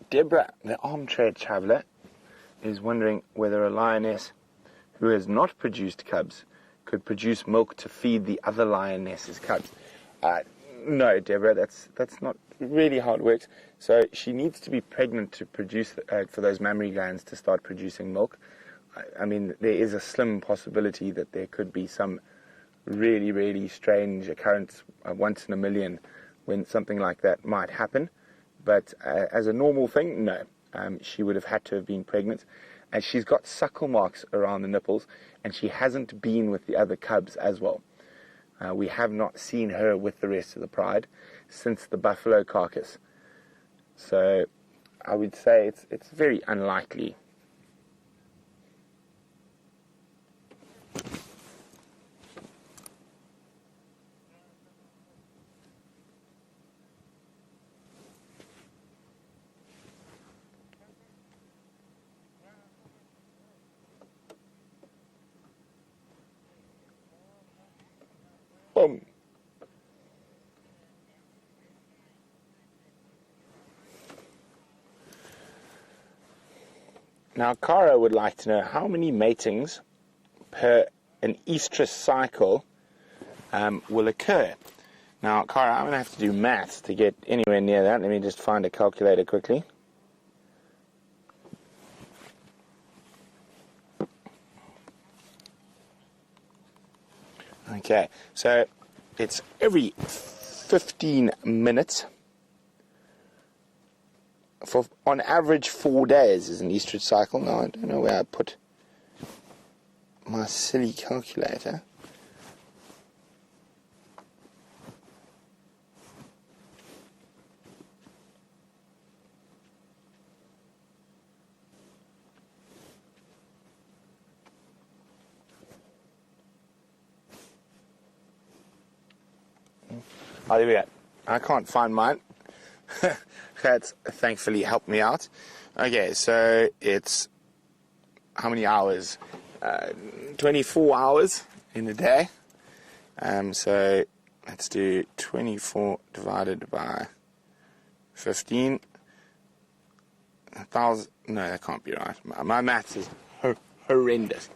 Deborah, the armchair traveller, is wondering whether a lioness who has not produced cubs could produce milk to feed the other lioness's cubs. No, Deborah, that's not really how it works. So she needs to be pregnant to produce, for those mammary glands to start producing milk. I mean, there is a slim possibility that there could be some really, really strange occurrence once in a million when something like that might happen. But as a normal thing, no. She would have had to have been pregnant. And she's got suckle marks around the nipples, and she hasn't been with the other cubs as well. We have not seen her with the rest of the pride since the buffalo carcass. So I would say it's very unlikely. Boom. Now, Cara would like to know how many matings per an estrus cycle will occur. Now, Cara, I'm going to have to do maths to get anywhere near that. Let me just find a calculator quickly. Okay, so it's every 15 minutes. For on average 4 days is an estrus cycle. Now I don't know where I put my silly calculator. Oh, there we go. I can't find mine. That's thankfully helped me out. Okay, so it's how many hours? 24 hours in a day. So let's do 24 divided by 15. 1,000. No, that can't be right. My maths is horrendous.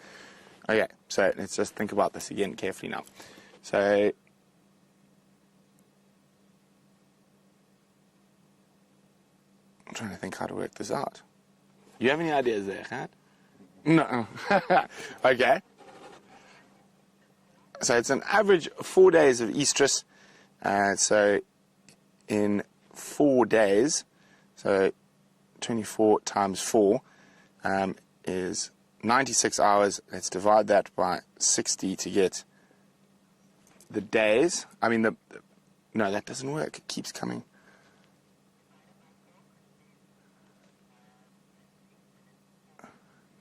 Okay, so let's just think about this again carefully now. So I'm trying to think how to work this out. You have any ideas there, Kat? No. Okay. So it's an average 4 days of estrus. So in 4 days, so 24 times 4 is 96 hours. Let's divide that by 60 to get the days. I mean, no, that doesn't work. It keeps coming.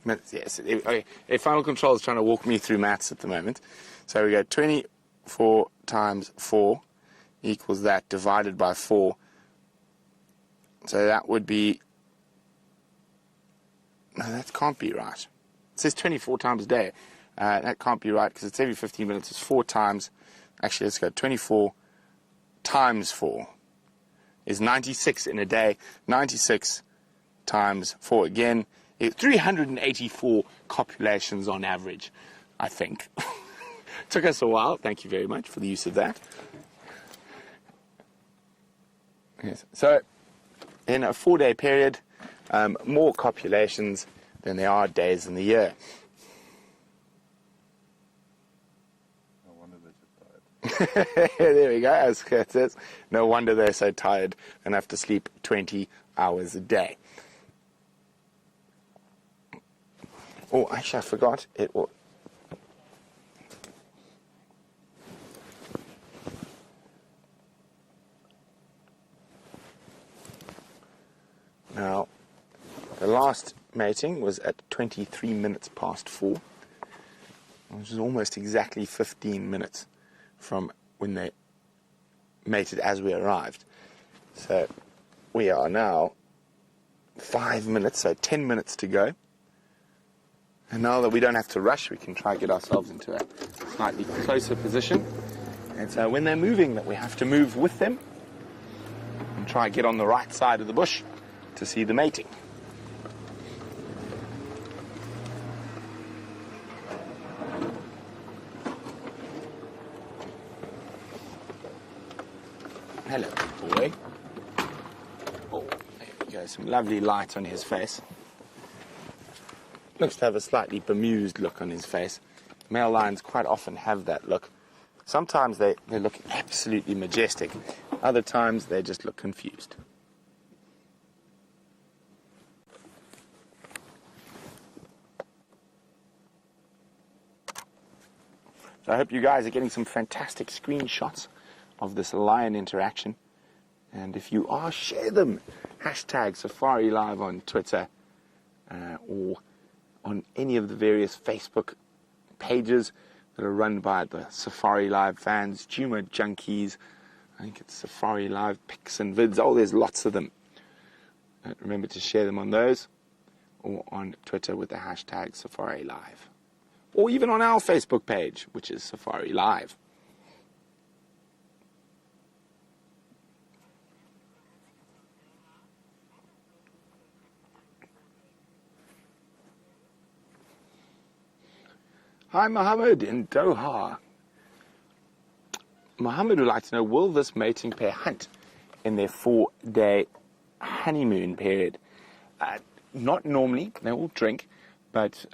Minutes, yes. Okay. Final Control is trying to walk me through maths at the moment. So we go 24 times 4 equals that divided by 4. So that would be... No, that can't be right. It says 24 times a day. That can't be right because it's every 15 minutes. It's 4 times... Actually, let's go 24 times 4 is 96 in a day. 96 times 4 again. 384 copulations on average, I think. Took us a while. Thank you very much for the use of that. Yes. So, in a 4-day period, more copulations than there are days in the year. No wonder they're so tired. There we go, as Kurt says. No wonder they're so tired and have to sleep 20 hours a day. Oh, actually, I forgot. Now, the last mating was at 23 minutes past 4, which is almost exactly 15 minutes from when they mated as we arrived. So we are now 5 minutes, so 10 minutes to go. And now that we don't have to rush, we can try to get ourselves into a slightly closer position. And so when they're moving, that we have to move with them and try to get on the right side of the bush. to see the mating. Hello, good boy. Oh, there we go. Some lovely light on his face. Looks to have a slightly bemused look on his face. Male lions quite often have that look. Sometimes they look absolutely majestic. Other times they just look confused. So I hope you guys are getting some fantastic screenshots of this lion interaction. And if you are, share them. Hashtag Safari Live on Twitter or on any of the various Facebook pages that are run by the Safari Live fans, Juma Junkies, I think it's Safari Live Pics and Vids. Oh, there's lots of them. Remember to share them on those or on Twitter with the hashtag Safari Live. Or even on our Facebook page, which is Safari Live. Hi, Mohammed in Doha. Mohammed would like to know, will this mating pair hunt in their 4-day honeymoon period? Not normally. They will drink, but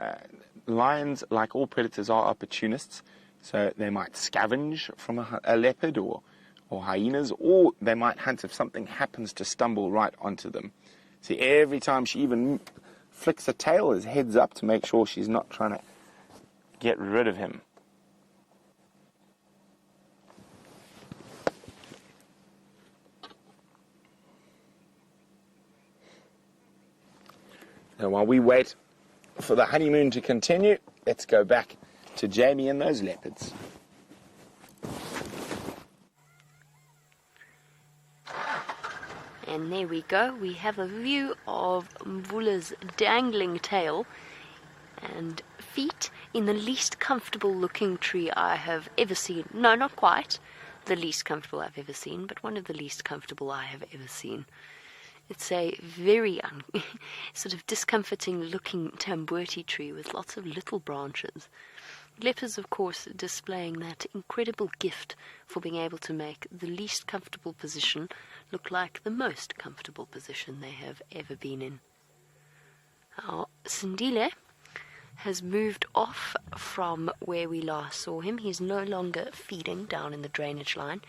lions, like all predators, are opportunists. So they might scavenge from a leopard or hyenas, or they might hunt if something happens to stumble right onto them. See, every time she even flicks her tail, his head's up to make sure she's not trying to get rid of him. Now, while we wait for the honeymoon to continue, let's go back to Jamie and those leopards. And there we go. We have a view of Mvula's dangling tail and feet in the least comfortable looking tree I have ever seen. No, not quite the least comfortable I've ever seen, but one of the least comfortable I have ever seen. It's a very sort of discomforting looking tamboti tree with lots of little branches. Leopards, of course, displaying that incredible gift for being able to make the least comfortable position look like the most comfortable position they have ever been in. Our Sindile has moved off from where we last saw him. He's no longer feeding down in the drainage line.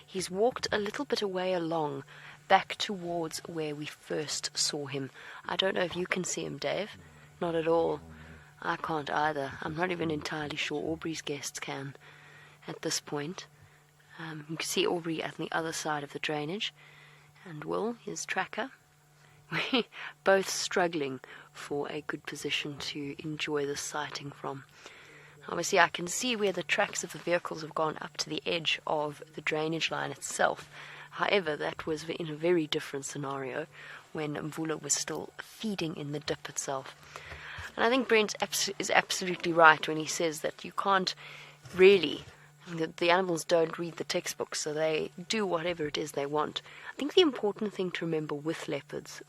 He's walked a little bit away along, back towards where we first saw him. I don't know if you can see him, Dave. Not at all. I can't either. I'm not even entirely sure Aubrey's guests can at this point. You can see Aubrey at the other side of the drainage, and Will, his tracker. We're both struggling for a good position to enjoy this sighting from. Obviously, I can see where the tracks of the vehicles have gone up to the edge of the drainage line itself. However, that was in a very different scenario when Mvula was still feeding in the dip itself. And I think Brent is absolutely right when he says that you can't really, the animals don't read the textbooks, so they do whatever it is they want. I think the important thing to remember with leopards...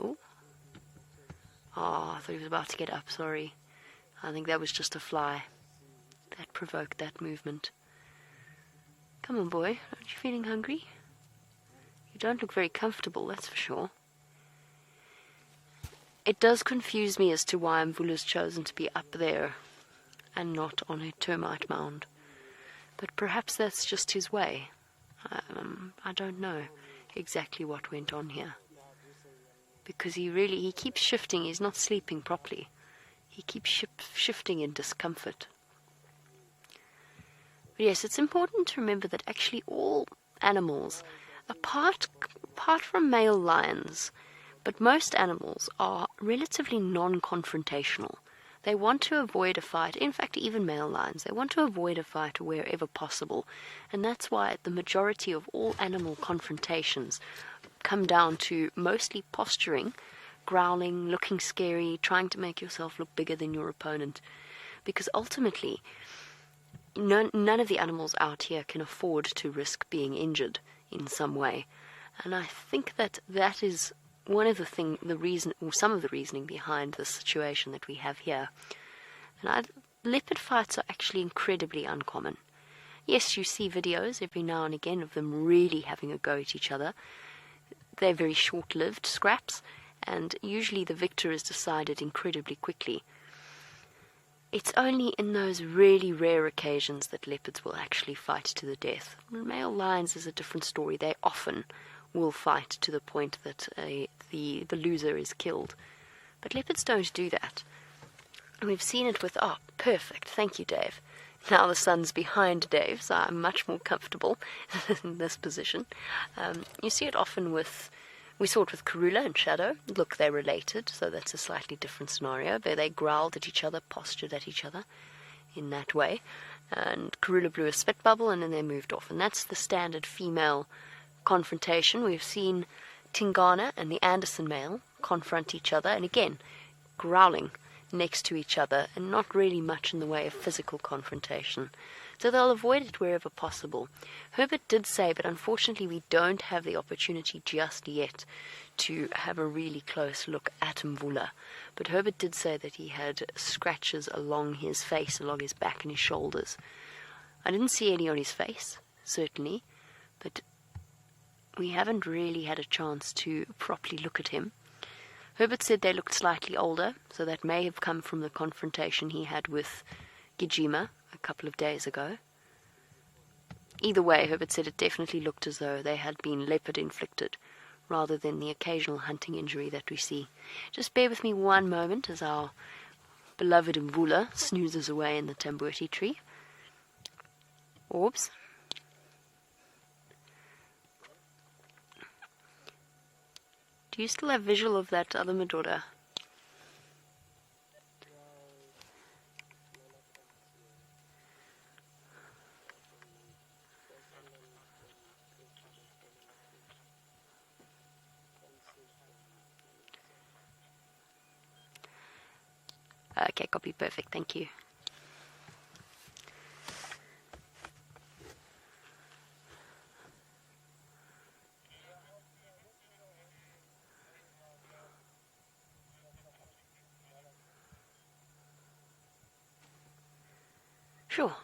I thought he was about to get up, sorry. I think that was just a fly that provoked that movement. Come on, boy, aren't you feeling hungry? You don't look very comfortable, that's for sure. It does confuse me as to why Mvula's chosen to be up there and not on a termite mound. But perhaps that's just his way. I don't know exactly what went on here. Because he keeps shifting. He's not sleeping properly. He keeps shifting in discomfort. But yes, it's important to remember that actually all animals, apart from male lions, but most animals are relatively non-confrontational. They want to avoid a fight. In fact, even male lions, they want to avoid a fight wherever possible. And that's why the majority of all animal confrontations come down to mostly posturing, growling, looking scary, trying to make yourself look bigger than your opponent. Because ultimately, none of the animals out here can afford to risk being injured in some way. And I think that is some of the reasoning behind the situation that we have here. And leopard fights are actually incredibly uncommon. Yes, you see videos every now and again of them really having a go at each other. They're very short-lived scraps, and usually the victor is decided incredibly quickly. It's only in those really rare occasions that leopards will actually fight to the death. Male lions is a different story. They often will fight to the point that the loser is killed. But leopards don't do that. We've seen it with... Oh, perfect. Thank you, Dave. Now the sun's behind Dave, so I'm much more comfortable in this position. You see it often with... We saw it with Karula and Shadow. Look, they're related, so that's a slightly different scenario. They growled at each other, postured at each other in that way. And Karula blew a spit bubble, and then they moved off. And that's the standard female confrontation. We've seen Tingana and the Anderson male confront each other, and again, growling next to each other, and not really much in the way of physical confrontation. So they'll avoid it wherever possible. Herbert did say, but unfortunately we don't have the opportunity just yet to have a really close look at Mvula. But Herbert did say that he had scratches along his face, along his back and his shoulders. I didn't see any on his face, certainly, but we haven't really had a chance to properly look at him. Herbert said they looked slightly older, so that may have come from the confrontation he had with Gijima a couple of days ago. Either way, Herbert said it definitely looked as though they had been leopard-inflicted, rather than the occasional hunting injury that we see. Just bear with me one moment as our beloved Mvula snoozes away in the tambuti tree. Orbs. Do you still have visual of that other Medora? Okay, copy, perfect, thank you. Sure.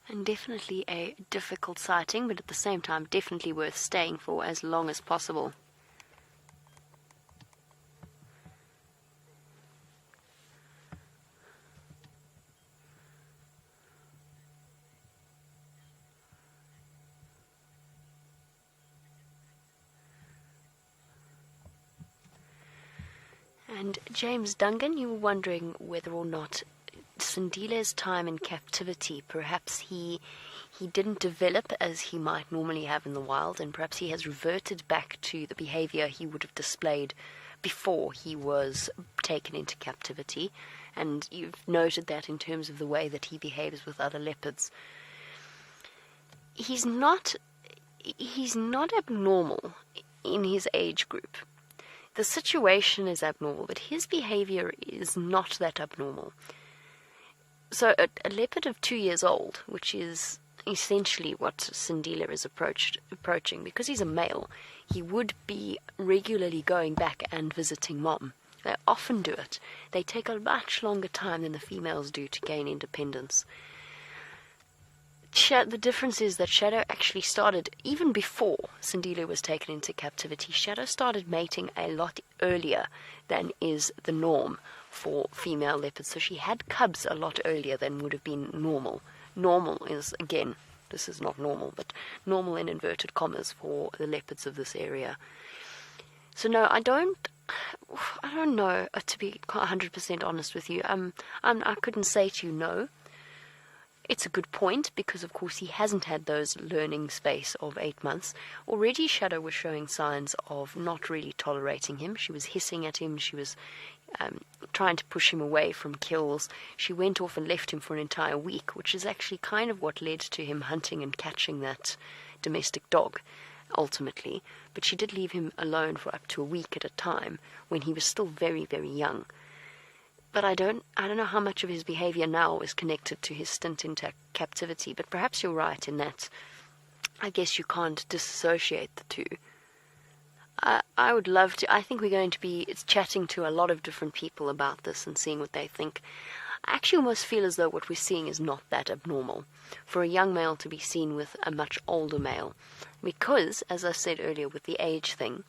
And definitely a difficult sighting, but at the same time definitely worth staying for as long as possible. And James Dungan, you were wondering whether or not Sindile's time in captivity, perhaps he didn't develop as he might normally have in the wild, and perhaps he has reverted back to the behavior he would have displayed before he was taken into captivity. And you've noted that in terms of the way that he behaves with other leopards. He's not abnormal in his age group. The situation is abnormal, but his behavior is not that abnormal. So a leopard of 2 years old, which is essentially what Sindile is approaching, because he's a male, he would be regularly going back and visiting mom. They often do it. They take a much longer time than the females do to gain independence. The difference is that Shadow actually started, even before Sindile was taken into captivity, Shadow started mating a lot earlier than is the norm for female leopards. So she had cubs a lot earlier than would have been normal. Normal is, again, this is not normal, but normal in inverted commas for the leopards of this area. So no, I don't know, to be 100% honest with you. I couldn't say to you no. It's a good point, because of course he hasn't had those learning space of 8 months. Already Shadow was showing signs of not really tolerating him. She was hissing at him. She was trying to push him away from kills. She went off and left him for an entire week, which is actually kind of what led to him hunting and catching that domestic dog, ultimately. But she did leave him alone for up to a week at a time when he was still very, very young. But I don't know how much of his behavior now is connected to his stint in captivity, but perhaps you're right in that I guess you can't disassociate the two. I would love to. I think we're going to be chatting to a lot of different people about this and seeing what they think. I actually almost feel as though what we're seeing is not that abnormal for a young male to be seen with a much older male. Because, as I said earlier with the age thing,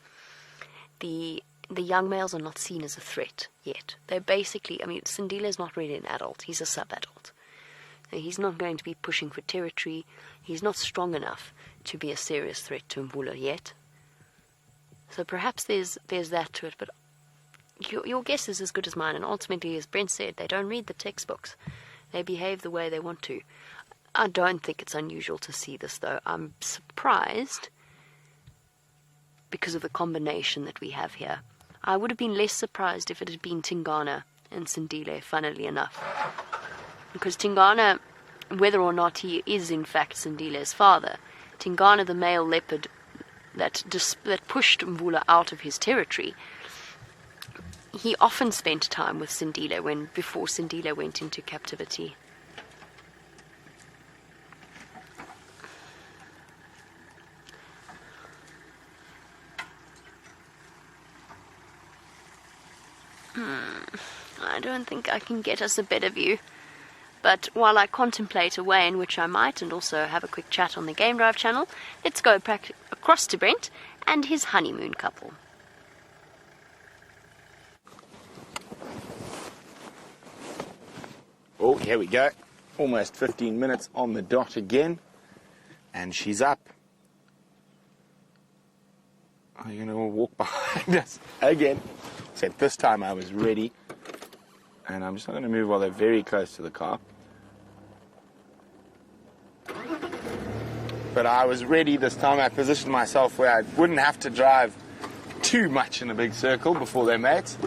the young males are not seen as a threat yet. They're basically, Sindile is not really an adult. He's a sub-adult. He's not going to be pushing for territory. He's not strong enough to be a serious threat to Mvula yet. So perhaps there's that to it, but your guess is as good as mine, and ultimately, as Brent said, they don't read the textbooks. They behave the way they want to. I don't think it's unusual to see this, though. I'm surprised because of the combination that we have here. I would have been less surprised if it had been Tingana and Sindile, funnily enough. Because Tingana, whether or not he is in fact Sindile's father, Tingana, the male leopard that pushed Mvula out of his territory, he often spent time with Sindile before Sindile went into captivity. I don't think I can get us a better view. But while I contemplate a way in which I might, and also have a quick chat on the Game Drive channel, let's go across to Brent and his honeymoon couple. Oh, here we go. Almost 15 minutes on the dot again. And she's up. Are you going to walk behind us again? Except this time I was ready. And I'm just not going to move while they're very close to the car. But I was ready this time. I positioned myself where I wouldn't have to drive too much in a big circle before they mates.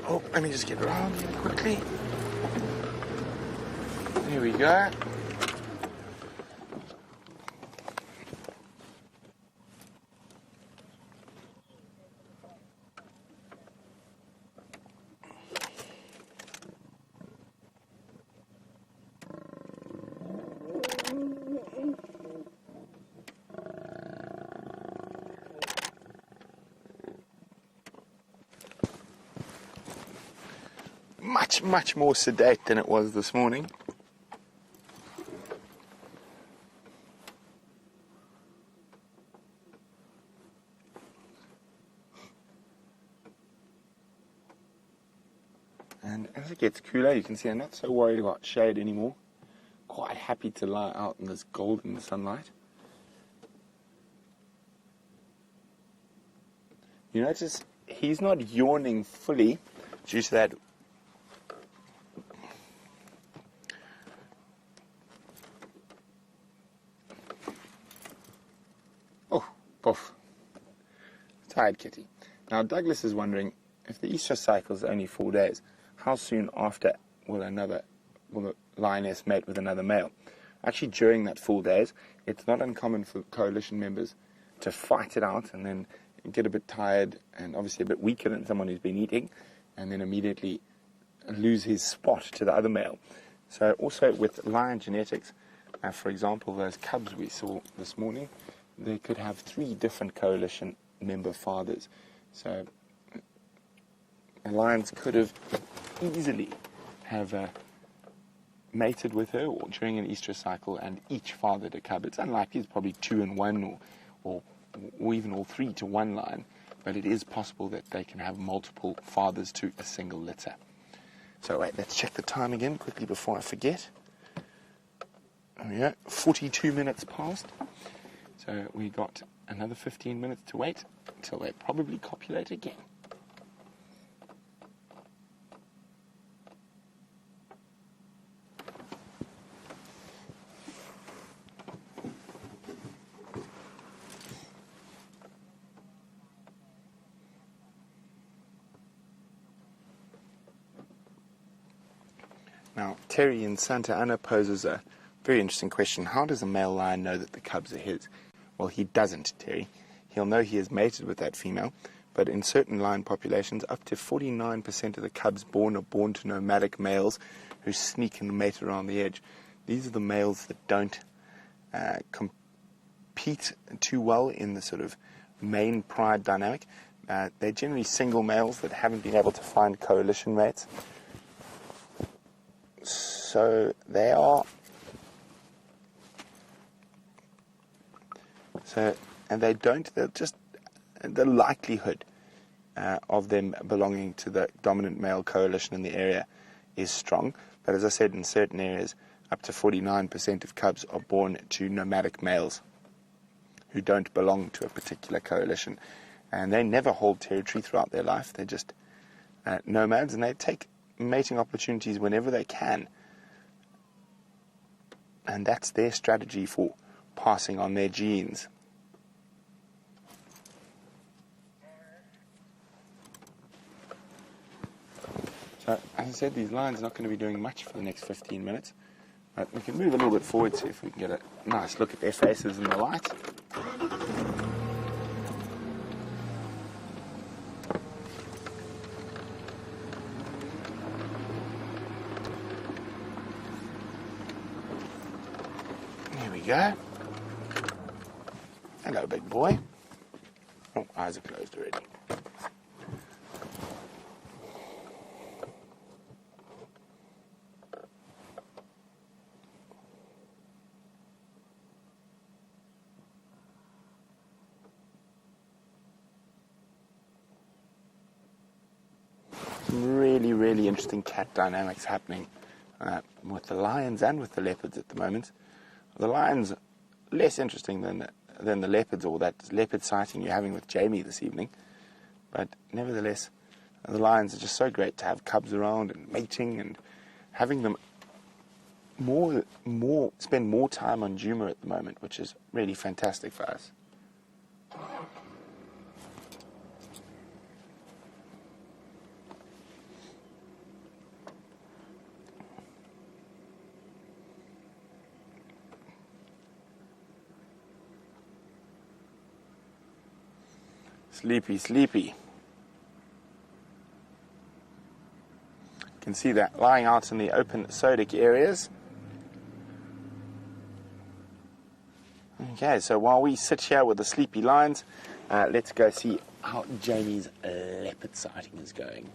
Oh, let me just get around here quickly. There we go. Much more sedate than it was this morning. And as it gets cooler, you can see I'm not so worried about shade anymore. Quite happy to lie out in this golden sunlight. You notice he's not yawning fully due to that Poof. Tired kitty. Now Douglas is wondering, if the Easter cycle is only 4 days, how soon after will the lioness mate with another male? Actually, during that 4 days, it's not uncommon for coalition members to fight it out and then get a bit tired and obviously a bit weaker than someone who's been eating, and then immediately lose his spot to the other male. So also with lion genetics, for example, those cubs we saw this morning, they could have 3 different coalition member fathers. So the lions could have easily have mated with her or during an estrus cycle and each fathered a cub. It's unlikely, it's probably 2 in 1 or even all 3 to 1 lion, but it is possible that they can have multiple fathers to a single litter. So wait, let's check the time again quickly before I forget. There we go, 42 minutes past. So we got another 15 minutes to wait until they probably copulate again. Now, Terry in Santa Ana poses a very interesting question. How does a male lion know that the cubs are his? Well, he doesn't, Terry. He'll know he has mated with that female, but in certain lion populations, up to 49% of the cubs born are born to nomadic males who sneak and mate around the edge. These are the males that don't compete too well in the sort of main pride dynamic. They're generally single males that haven't been able to find coalition mates. So they are... And they don't... They're just... The likelihood of them belonging to the dominant male coalition in the area is strong. But as I said, in certain areas, up to 49% of cubs are born to nomadic males who don't belong to a particular coalition. And they never hold territory throughout their life. They're just nomads, and they take mating opportunities whenever they can. And that's their strategy for passing on their genes. So, as I said, these lions are not going to be doing much for the next 15 minutes. But we can move a little bit forward, see if we can get a nice look at their faces in the light. There we go. Hello, big boy. Oh, eyes are closed already. Really interesting cat dynamics happening with the lions and with the leopards at the moment. The lions less interesting than the leopards, or that leopard sighting you're having with Jamie this evening. But nevertheless, the lions are just so great to have cubs around and mating and having them spend more time on Juma at the moment, which is really fantastic for us. Sleepy. You can see that lying out in the open sodic areas. Okay, so while we sit here with the sleepy lions, let's go see how Jamie's leopard sighting is going.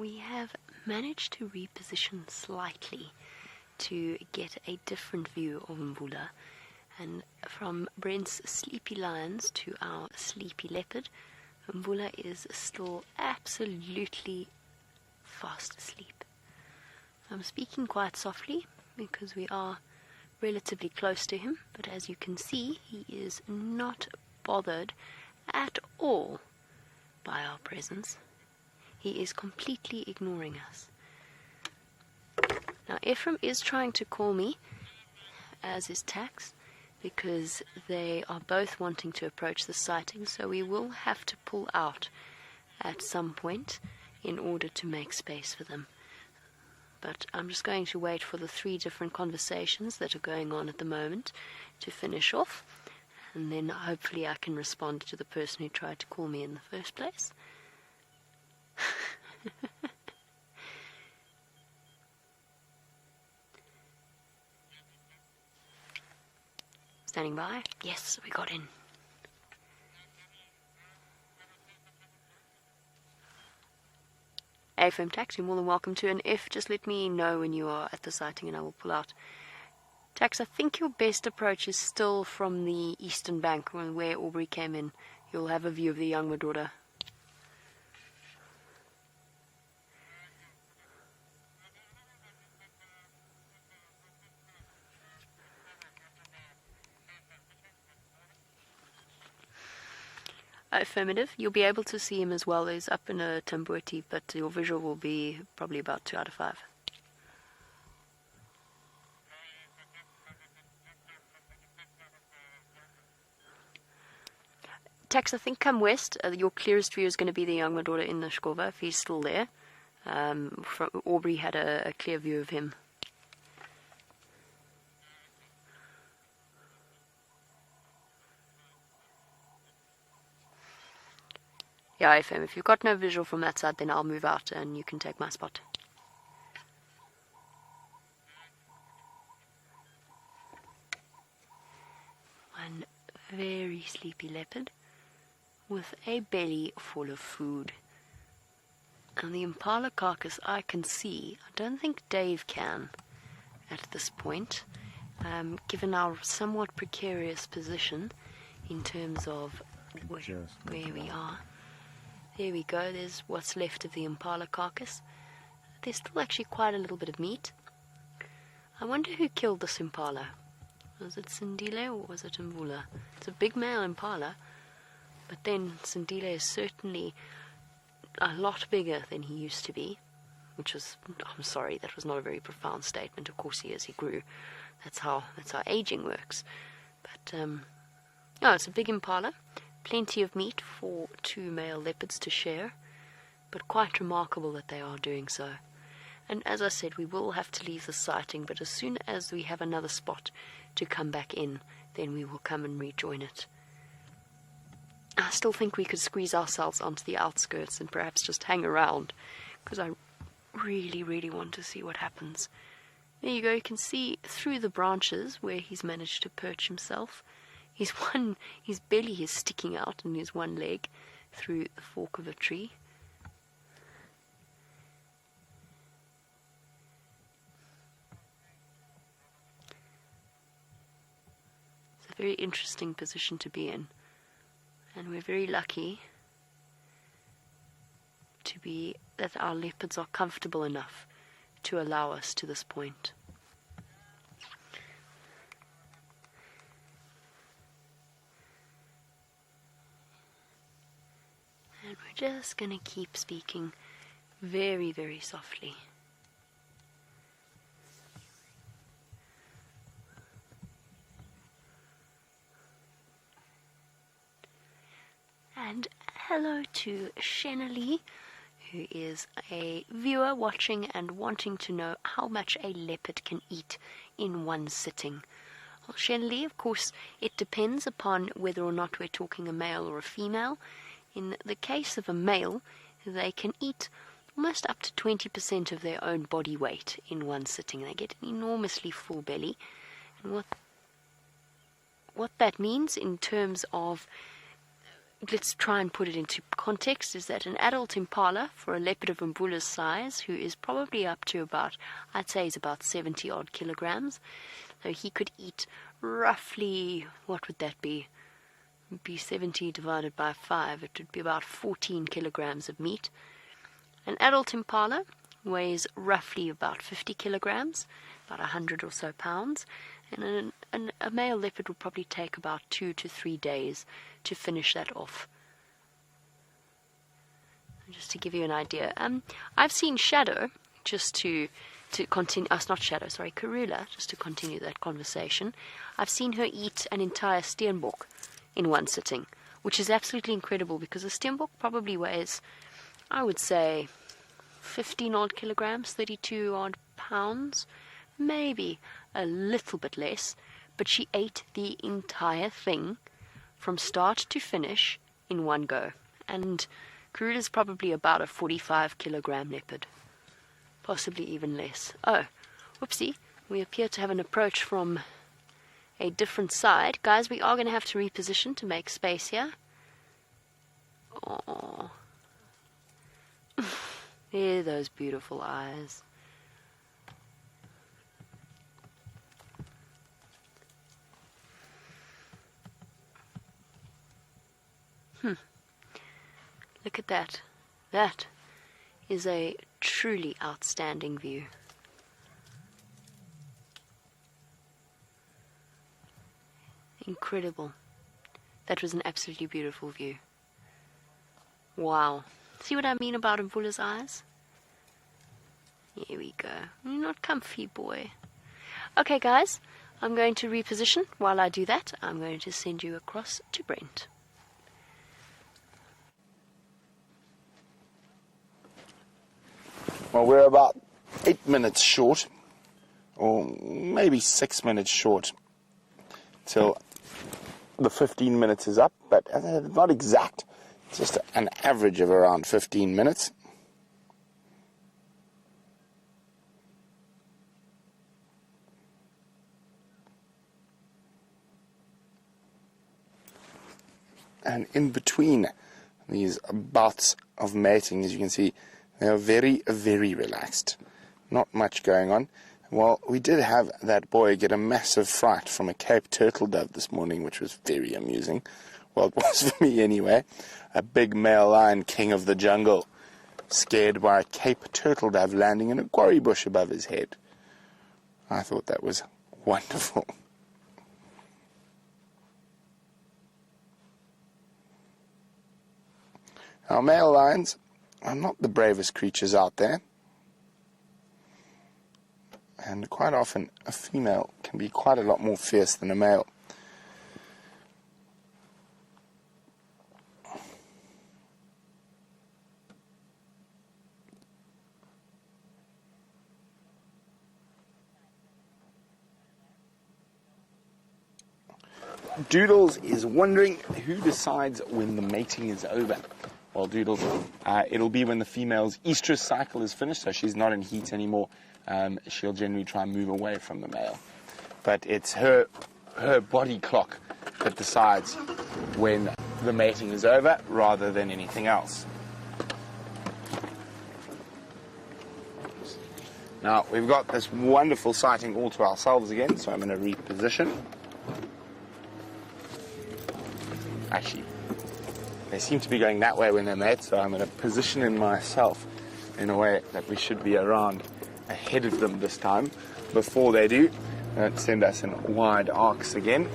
We have managed to reposition slightly to get a different view of Mvula, and from Brent's sleepy lions to our sleepy leopard, Mvula is still absolutely fast asleep. I'm speaking quite softly because we are relatively close to him, but as you can see, he is not bothered at all by our presence. He is completely ignoring us. Now, Ephraim is trying to call me, as is Tax, because they are both wanting to approach the sighting, so we will have to pull out at some point in order to make space for them. But I'm just going to wait for the 3 different conversations that are going on at the moment to finish off, and then hopefully I can respond to the person who tried to call me in the first place. Standing by? Yes, we got in. AFM Tax, you're more than welcome to. And if, just let me know when you are at the sighting and I will pull out. Tax, I think your best approach is still from the eastern bank where Aubrey came in. You'll have a view of the young Madroda. Affirmative. You'll be able to see him as well. He's up in a Tambuti, but your visual will be probably about 2 out of 5. Tax, I think come west, your clearest view is going to be the young Madroda in the Shkova, if he's still there. Aubrey had a clear view of him. Yeah, FM, if you've got no visual from that side, then I'll move out and you can take my spot. very sleepy leopard with a belly full of food. And the impala carcass I can see. I don't think Dave can at this point, given our somewhat precarious position in terms of where we are. There we go, there's what's left of the impala carcass. There's still actually quite a little bit of meat. I wonder who killed this impala. Was it Sindile or was it Mvula? It's a big male impala, but then Sindile is certainly a lot bigger than he used to be, which was, I'm sorry, that was not a very profound statement. Of course he is, he grew. That's how aging works. But, no, it's a big impala. Plenty of meat for 2 male leopards to share, but quite remarkable that they are doing so. And as I said, we will have to leave the sighting, but as soon as we have another spot to come back in, then we will come and rejoin it. I still think we could squeeze ourselves onto the outskirts and perhaps just hang around, because I really, really want to see what happens. There you go, you can see through the branches where he's managed to perch himself. His belly is sticking out and his one leg through the fork of a tree. It's a very interesting position to be in. And we're very lucky to be that our leopards are comfortable enough to allow us to this point. And we're just going to keep speaking very, very softly. And hello to Shenali, who is a viewer watching and wanting to know how much a leopard can eat in one sitting. Well, Shenali, of course, it depends upon whether or not we're talking a male or a female. In the case of a male, they can eat almost up to 20% of their own body weight in one sitting. They get an enormously full belly. And what that means in terms of, let's try and put it into context, is that an adult impala for a leopard of Mvula's size, who is probably up to about, I'd say is about 70 odd kilograms, so he could eat roughly, what would that be? It would be 70 divided by 5, it would be about 14 kilograms of meat. An adult impala weighs roughly about 50 kilograms, about 100 or so pounds, and a male leopard would probably take about 2 to 3 days to finish that off. Just to give you an idea, I've seen Shadow, just to continue, not Shadow, sorry, Karula, just to continue that conversation. I've seen her eat an entire steenbok in one sitting, which is absolutely incredible, because a steenbok probably weighs, I would say, 15 odd kilograms, 32 odd pounds, maybe a little bit less, but she ate the entire thing from start to finish in one go. And Karula's probably about a 45 kilogram leopard, possibly even less. Oh, whoopsie, we appear to have an approach from a different side. Guys, we are going to have to reposition to make space here. Oh, there are those beautiful eyes. Look at that. That is a truly outstanding view. Incredible. That was an absolutely beautiful view. Wow. See what I mean about Mvula's eyes? Here we go. You're not comfy, boy. Okay, guys. I'm going to reposition. While I do that, I'm going to send you across to Brent. Well, we're about 8 minutes short, or maybe 6 minutes short, till the 15 minutes is up, but not exact, just an average of around 15 minutes. And in between these bouts of mating, as you can see, they are very, very relaxed. Not much going on. Well, we did have that boy get a massive fright from a Cape turtle dove this morning, which was very amusing. Well, it was for me anyway. A big male lion, king of the jungle, scared by a Cape turtle dove landing in a quarry bush above his head. I thought that was wonderful. Our male lions are not the bravest creatures out there. And quite often, a female can be quite a lot more fierce than a male. Doodles is wondering who decides when the mating is over. Well, Doodles, it'll be when the female's estrus cycle is finished, so she's not in heat anymore. She'll generally try and move away from the male. But it's her body clock that decides when the mating is over rather than anything else. Now, we've got this wonderful sighting all to ourselves again, so I'm going to reposition. Actually, they seem to be going that way when they mate, so I'm going to position in myself in a way that we should be around ahead of them this time. Before they do, send us in wide arcs again.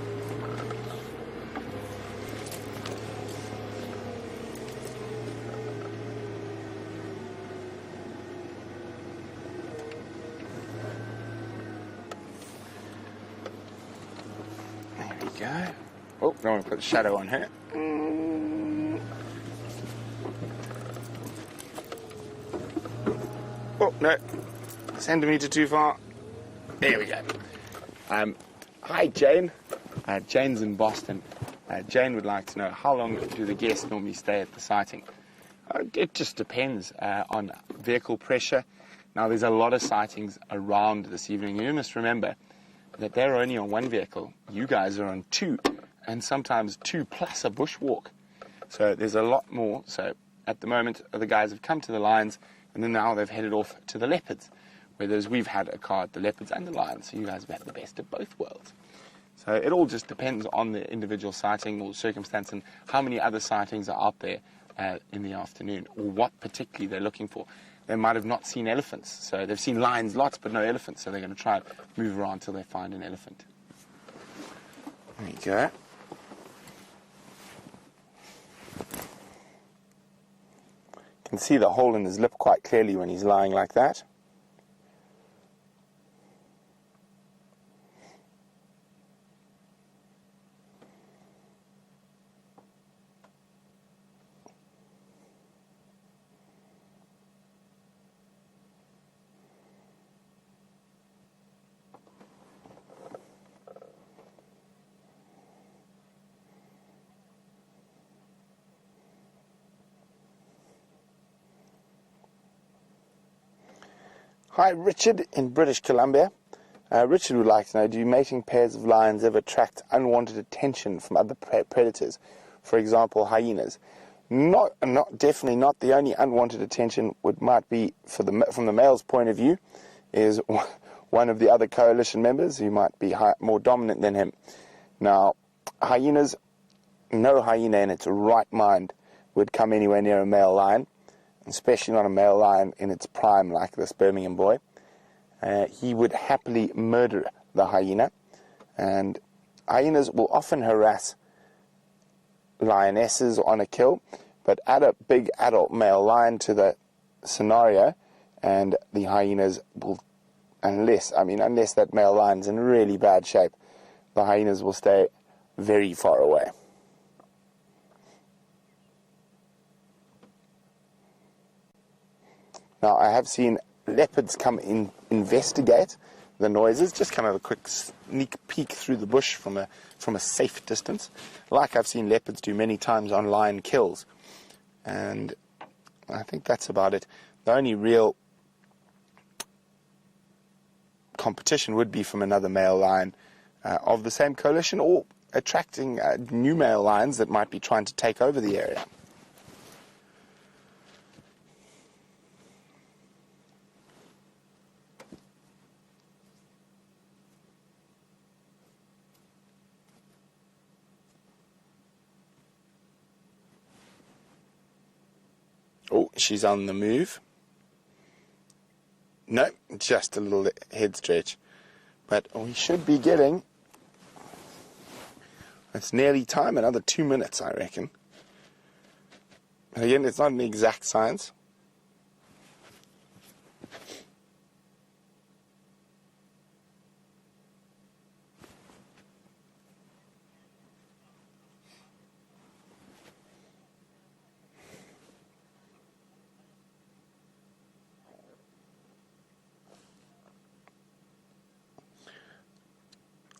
There we go. Oh, don't want to put a shadow on her. Oh, no. Centimetre too far. There we go. Hi, Jane. Jane's in Boston. Jane would like to know, how long do the guests normally stay at the sighting? It just depends on vehicle pressure. Now, there's a lot of sightings around this evening. You must remember that they're only on one vehicle. You guys are on two, and sometimes two plus a bushwalk. So there's a lot more. So at the moment, the guys have come to the lions, and then now they've headed off to the leopards. Whereas we've had a car at the leopards and the lions, so you guys have had the best of both worlds. So it all just depends on the individual sighting or circumstance and how many other sightings are out there in the afternoon, or what particularly they're looking for. They might have not seen elephants, so they've seen lions lots but no elephants, so they're going to try and move around until they find an elephant. There you go. You can see the hole in his lip quite clearly when he's lying like that. Hi, Richard in British Columbia. Richard would like to know, do mating pairs of lions ever attract unwanted attention from other predators? For example, hyenas. Definitely not. The only unwanted attention might be, from the male's point of view, is one of the other coalition members who might be more dominant than him. Now, hyenas, no hyena in its right mind would come anywhere near a male lion, especially not a male lion in its prime like this Birmingham boy. He would happily murder the hyena, and hyenas will often harass lionesses on a kill, but add a big adult male lion to the scenario, and the hyenas will, unless that male lion's in really bad shape, the hyenas will stay very far away. Now, I have seen leopards come in, investigate the noises, just kind of a quick sneak peek through the bush from a safe distance, like I've seen leopards do many times on lion kills. And I think that's about it. The only real competition would be from another male lion of the same coalition, or attracting new male lions that might be trying to take over the area. Oh, she's on the move. No, just a little head stretch. But we should be getting... It's nearly time, another 2 minutes, I reckon. Again, it's not an exact science.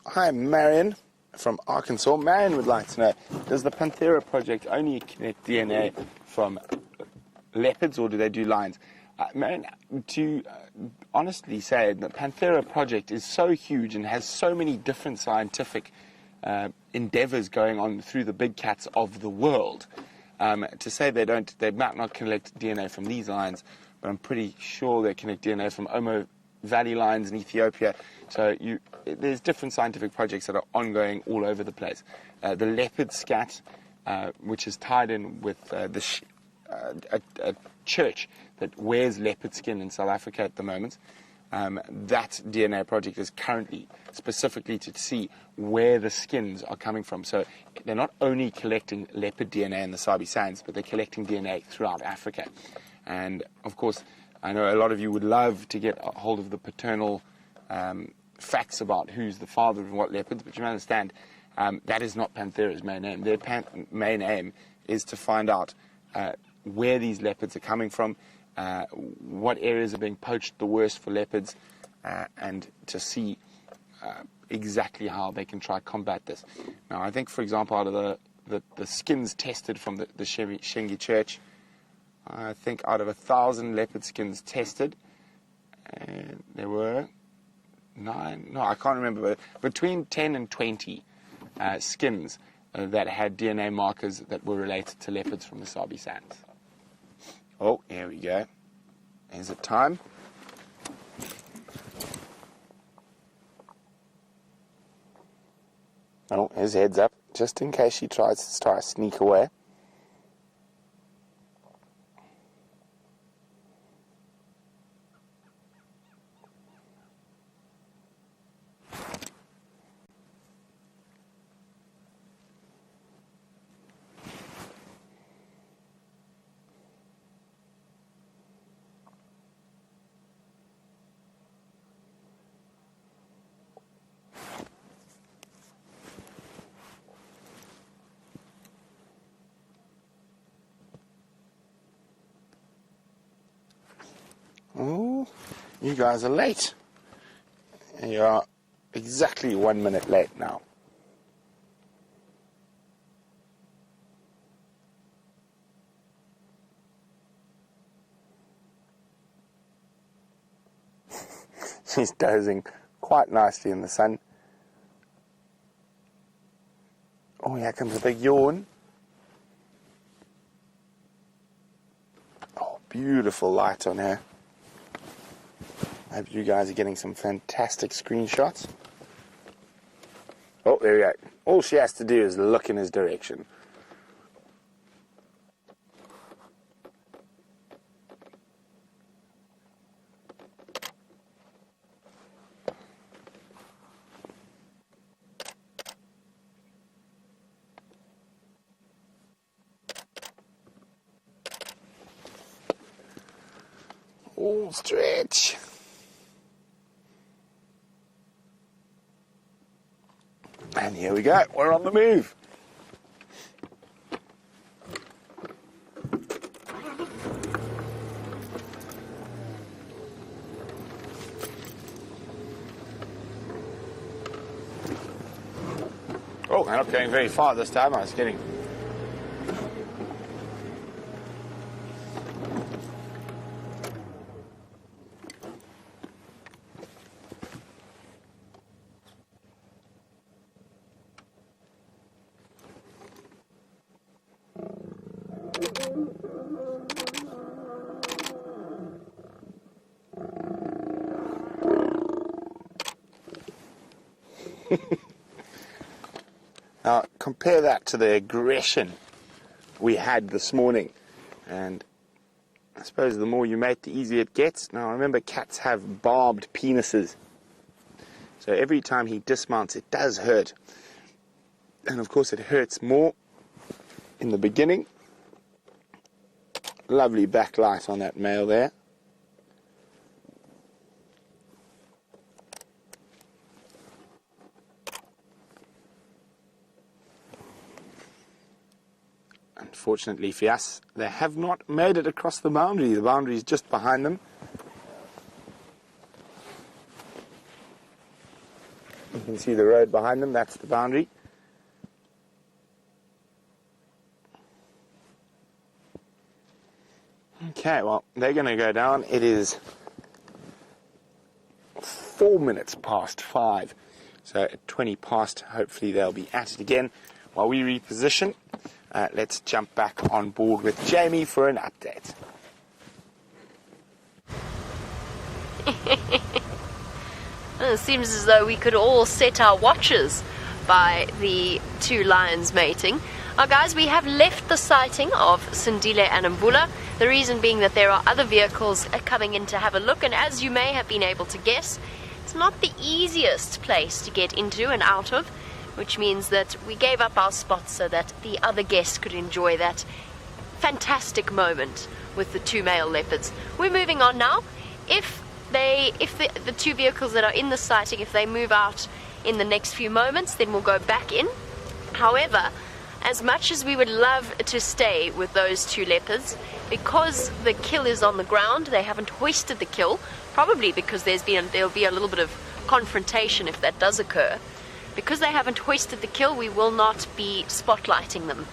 Hi, Marion from Arkansas. Marion would like to know, does the Panthera project only collect DNA from leopards, or do they do lions? Marion, to honestly say, the Panthera project is so huge and has so many different scientific endeavors going on through the big cats of the world. To say they might not collect DNA from these lions, but I'm pretty sure they collect DNA from Omo Valley lions in Ethiopia. So there's different scientific projects that are ongoing all over the place. The leopard scat, which is tied in with a church that wears leopard skin in South Africa at the moment. That DNA project is currently specifically to see where the skins are coming from. So they're not only collecting leopard DNA in the Sabi Sands, but they're collecting DNA throughout Africa. And, of course, I know a lot of you would love to get a hold of the paternal facts about who's the father of what leopards, but you understand that is not Panthera's main aim. Their main aim is to find out where these leopards are coming from, what areas are being poached the worst for leopards, and to see exactly how they can try to combat this. Now, I think, for example, out of the skins tested from the Shengi Church, I think out of 1,000 leopard skins tested, and there were 9, no, I can't remember, but between 10 and 20 skins that had DNA markers that were related to leopards from the Sabi Sands. Oh, here we go. Is it time? Oh, his head's up, just in case she tries to sneak away. Oh, you guys are late. You are exactly 1 minute late now. She's dozing quite nicely in the sun. Oh, here comes a big yawn. Oh, beautiful light on her. I hope you guys are getting some fantastic screenshots. Oh, there we go. All she has to do is look in his direction. Oh, stretch. And here we go, we're on the move. Oh, I'm not going very far this time, I was kidding. Now, compare that to the aggression we had this morning. And I suppose the more you mate, the easier it gets. Now, remember, cats have barbed penises. So every time he dismounts, it does hurt. And, of course, it hurts more in the beginning. Lovely backlight on that male there. Unfortunately for us, they have not made it across the boundary. The boundary is just behind them. You can see the road behind them, that's the boundary. Okay, well, they're going to go down. It is 4 minutes past 5. So at 20 past, hopefully they'll be at it again. While we reposition, let's jump back on board with Jamie for an update. It seems as though we could all set our watches by the two lions mating. Now, guys, we have left the sighting of Sindile and Mvula. The reason being that there are other vehicles coming in to have a look, and as you may have been able to guess, it's not the easiest place to get into and out of, which means that we gave up our spots so that the other guests could enjoy that fantastic moment with the two male leopards. We're moving on now. If the two vehicles that are in the sighting, if they move out in the next few moments, then we'll go back in. However, as much as we would love to stay with those two leopards, because the kill is on the ground, they haven't hoisted the kill, probably because there'll be a little bit of confrontation if that does occur. Because they haven't hoisted the kill, we will not be spotlighting them.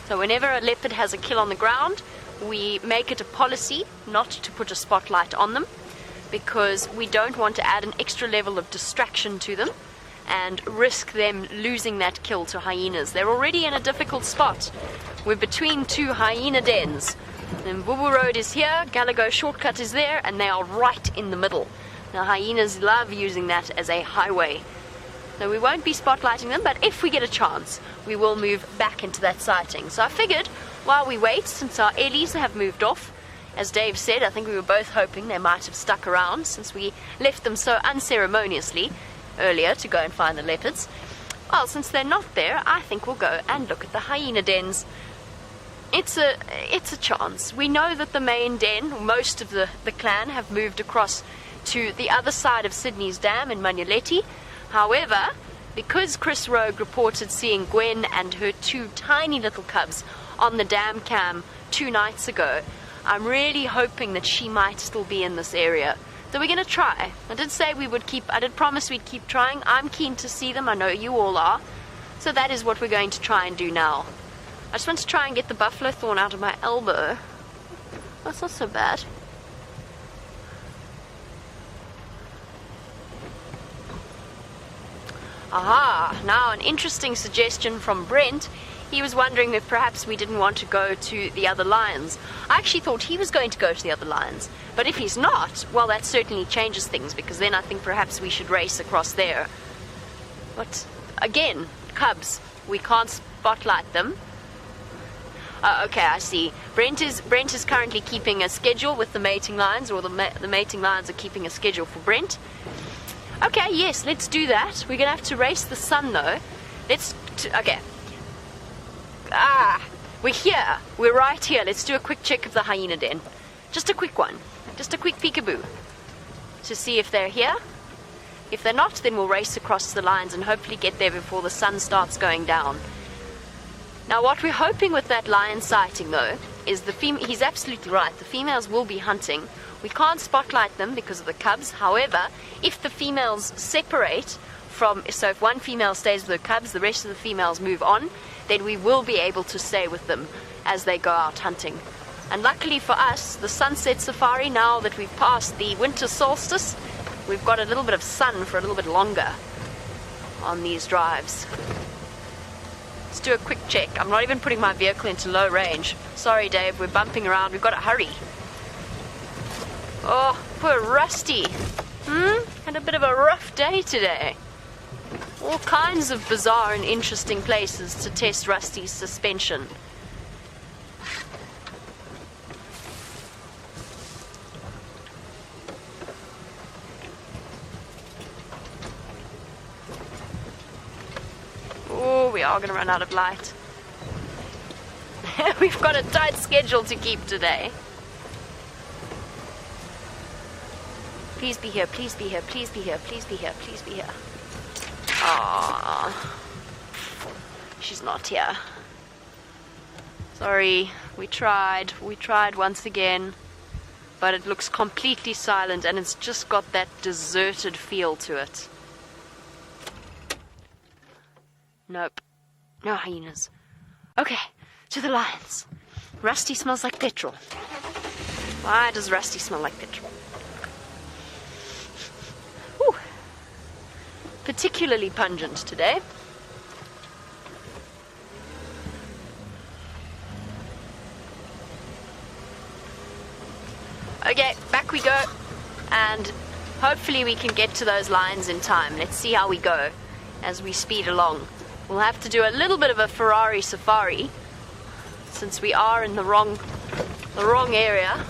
So whenever a leopard has a kill on the ground, we make it a policy not to put a spotlight on them, because we don't want to add an extra level of distraction to them and risk them losing that kill to hyenas. They're already in a difficult spot. We're between two hyena dens. The Mvula Road is here, Galago Shortcut is there, and they are right in the middle. Now, hyenas love using that as a highway. So we won't be spotlighting them, but if we get a chance, we will move back into that sighting. So I figured, while we wait, since our Ellies have moved off, as Dave said, I think we were both hoping they might have stuck around since we left them so unceremoniously earlier to go and find the leopards. Well, since they're not there, I think we'll go and look at the hyena dens. It's a chance. We know that the main den, most of the clan, have moved across to the other side of Sydney's Dam in Manuleti. However, because Chris Rogue reported seeing Gwen and her two tiny little cubs on the dam cam 2 nights ago, I'm really hoping that she might still be in this area. So we're going to try. I did promise we'd keep trying. I'm keen to see them. I know you all are. So that is what we're going to try and do now. I just want to try and get the buffalo thorn out of my elbow. That's not so bad. Aha, now an interesting suggestion from Brent. He was wondering if perhaps we didn't want to go to the other lions. I actually thought he was going to go to the other lions. But if he's not, well, that certainly changes things, because then I think perhaps we should race across there. But, again, cubs. We can't spotlight them. Okay, I see. Brent is currently keeping a schedule with the mating lions, or the mating lions are keeping a schedule for Brent. Okay, yes, let's do that. We're going to have to race the sun, though. Okay. We're here. We're right here. Let's do a quick check of the hyena den. Just a quick one. Just a quick peekaboo. To see if they're here. If they're not, then we'll race across the lines and hopefully get there before the sun starts going down. Now, what we're hoping with that lion sighting, though, is he's absolutely right. The females will be hunting. We can't spotlight them because of the cubs. However, if the females separate so if one female stays with her cubs, the rest of the females move on, then we will be able to stay with them as they go out hunting. And luckily for us, the sunset safari, now that we've passed the winter solstice, we've got a little bit of sun for a little bit longer on these drives. Let's do a quick check. I'm not even putting my vehicle into low range. Sorry, Dave, we're bumping around. We've got to hurry. Oh, poor Rusty. Had a bit of a rough day today. All kinds of bizarre and interesting places to test Rusty's suspension. Oh, we are going to run out of light. We've got a tight schedule to keep today. Please be here, please be here, please be here, please be here, please be here. Ah, she's not here. Sorry, we tried once again, but it looks completely silent and it's just got that deserted feel to it. Nope, no hyenas. Okay, to the lions. Rusty smells like petrol. Why does Rusty smell like petrol? Whew. Particularly pungent today. Okay, back we go. And hopefully we can get to those lions in time. Let's see how we go as we speed along. We'll have to do a little bit of a Ferrari safari since we are in the wrong area.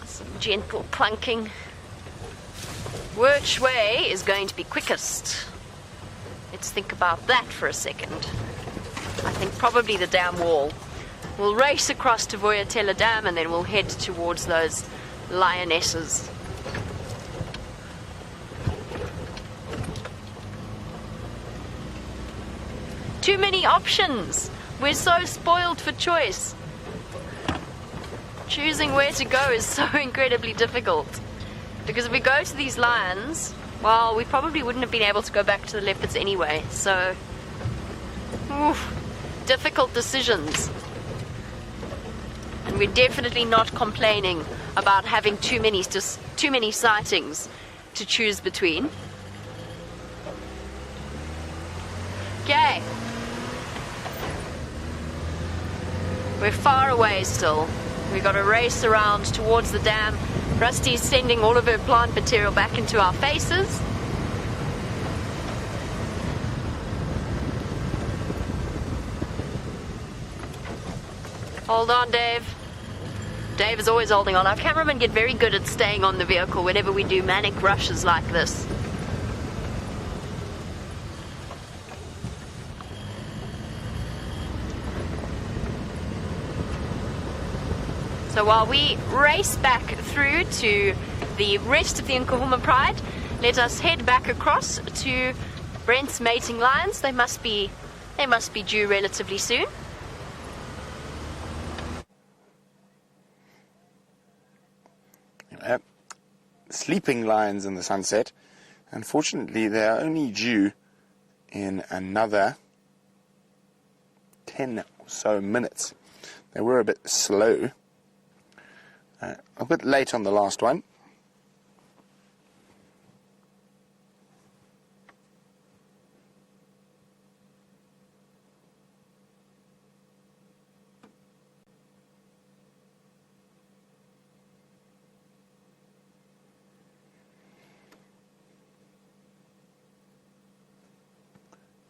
Some gentle clunking. Which way is going to be quickest? Let's think about that for a second. I think probably the dam wall. We'll race across to Voyatella Dam and then we'll head towards those lionesses. Too many options. We're so spoiled for choice. Choosing where to go is so incredibly difficult. Because if we go to these lions, well, we probably wouldn't have been able to go back to the leopards anyway. So, difficult decisions. And we're definitely not complaining about having too many sightings to choose between. Okay. We're far away still. We've got to race around towards the dam. Rusty's sending all of her plant material back into our faces. Hold on, Dave. Dave is always holding on. Our cameramen get very good at staying on the vehicle whenever we do manic rushes like this. So while we race back through to the rest of the Nkuhuma Pride, let us head back across to Brent's mating lions. They must be due relatively soon. Sleeping lions in the sunset. Unfortunately, they are only due in another 10 or so minutes. They were a bit slow. A bit late on the last one.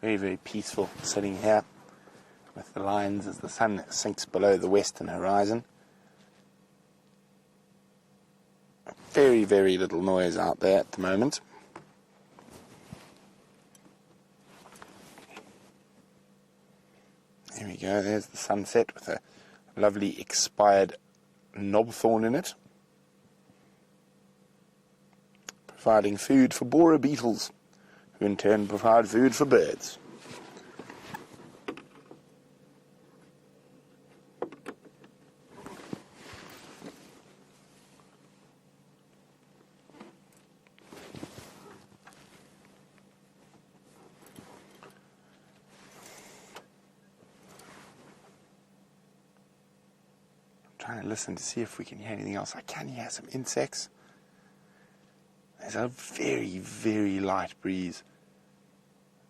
Very, very peaceful sitting here with the lions as the sun sinks below the western horizon. Very, very little noise out there at the moment. There we go, there's the sunset with a lovely expired knobthorn in it. Providing food for borer beetles, who in turn provide food for birds. Trying to listen to see if we can hear anything else. I can hear some insects. There's a very, very light breeze.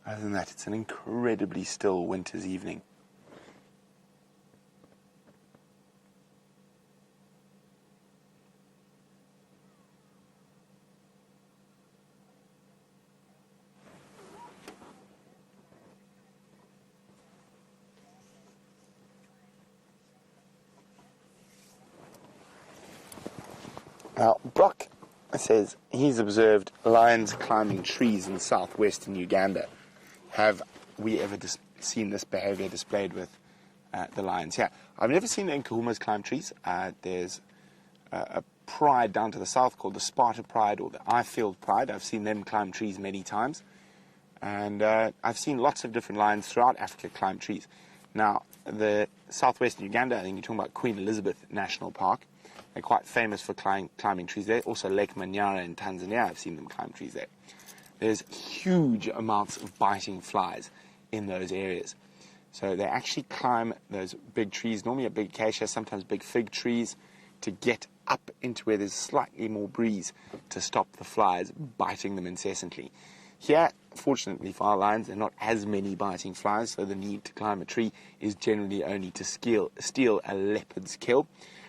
Other than that, it's an incredibly still winter's evening. Now, Brock says he's observed lions climbing trees in southwestern Uganda. Have we ever seen this behavior displayed with the lions here? I've never seen the Nkuhumas climb trees. There's a pride down to the south called the Sparta Pride or the Ifield Pride. I've seen them climb trees many times. And I've seen lots of different lions throughout Africa climb trees. Now, the southwestern Uganda, I think you're talking about Queen Elizabeth National Park. They're quite famous for climbing trees there. Also Lake Manyara in Tanzania, I've seen them climb trees there. There's huge amounts of biting flies in those areas. So they actually climb those big trees, normally a big acacia, sometimes big fig trees, to get up into where there's slightly more breeze to stop the flies biting them incessantly. Here, fortunately for our lions, there are not as many biting flies, so the need to climb a tree is generally only to steal a leopard's kill.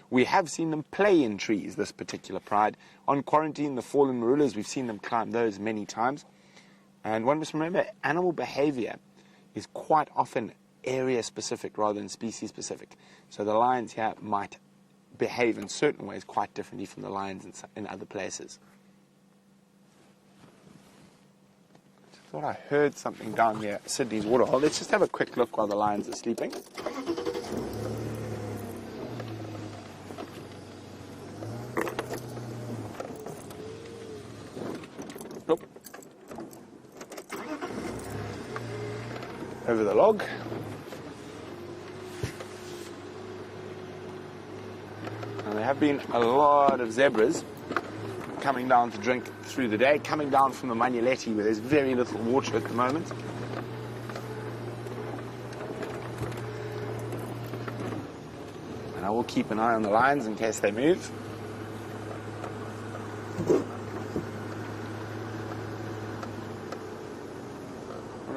We have seen them play in trees, this particular pride. On quarantine, the fallen marulas, we've seen them climb those many times. And one must remember, animal behavior is quite often area-specific rather than species-specific. So the lions here might behave in certain ways quite differently from the lions in other places. I thought I heard something down here at Sydney's waterhole. Let's just have a quick look while the lions are sleeping. Nope. Over the log. And there have been a lot of zebras coming down to drink through the day, coming down from the Manyeleti where there's very little water at the moment. And I will keep an eye on the lions in case they move.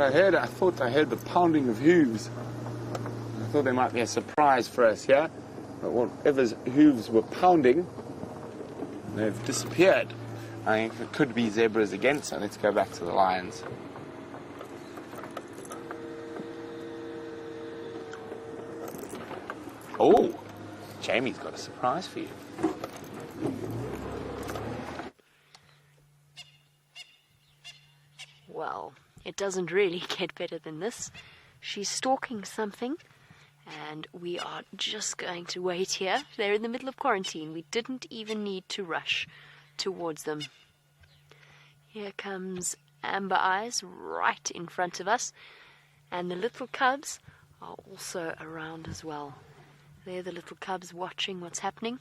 I thought I heard the pounding of hooves. I thought there might be a surprise for us here. But whatever's hooves were pounding, they've disappeared. I think it could be zebras again, so let's go back to the lions. Oh, Jamie's got a surprise for you. Well, it doesn't really get better than this. She's stalking something, and we are just going to wait here. They're in the middle of quarantine. We didn't even need to rush towards them. Here comes Amber Eyes right in front of us, and the little cubs are also around as well. They're the little cubs watching what's happening,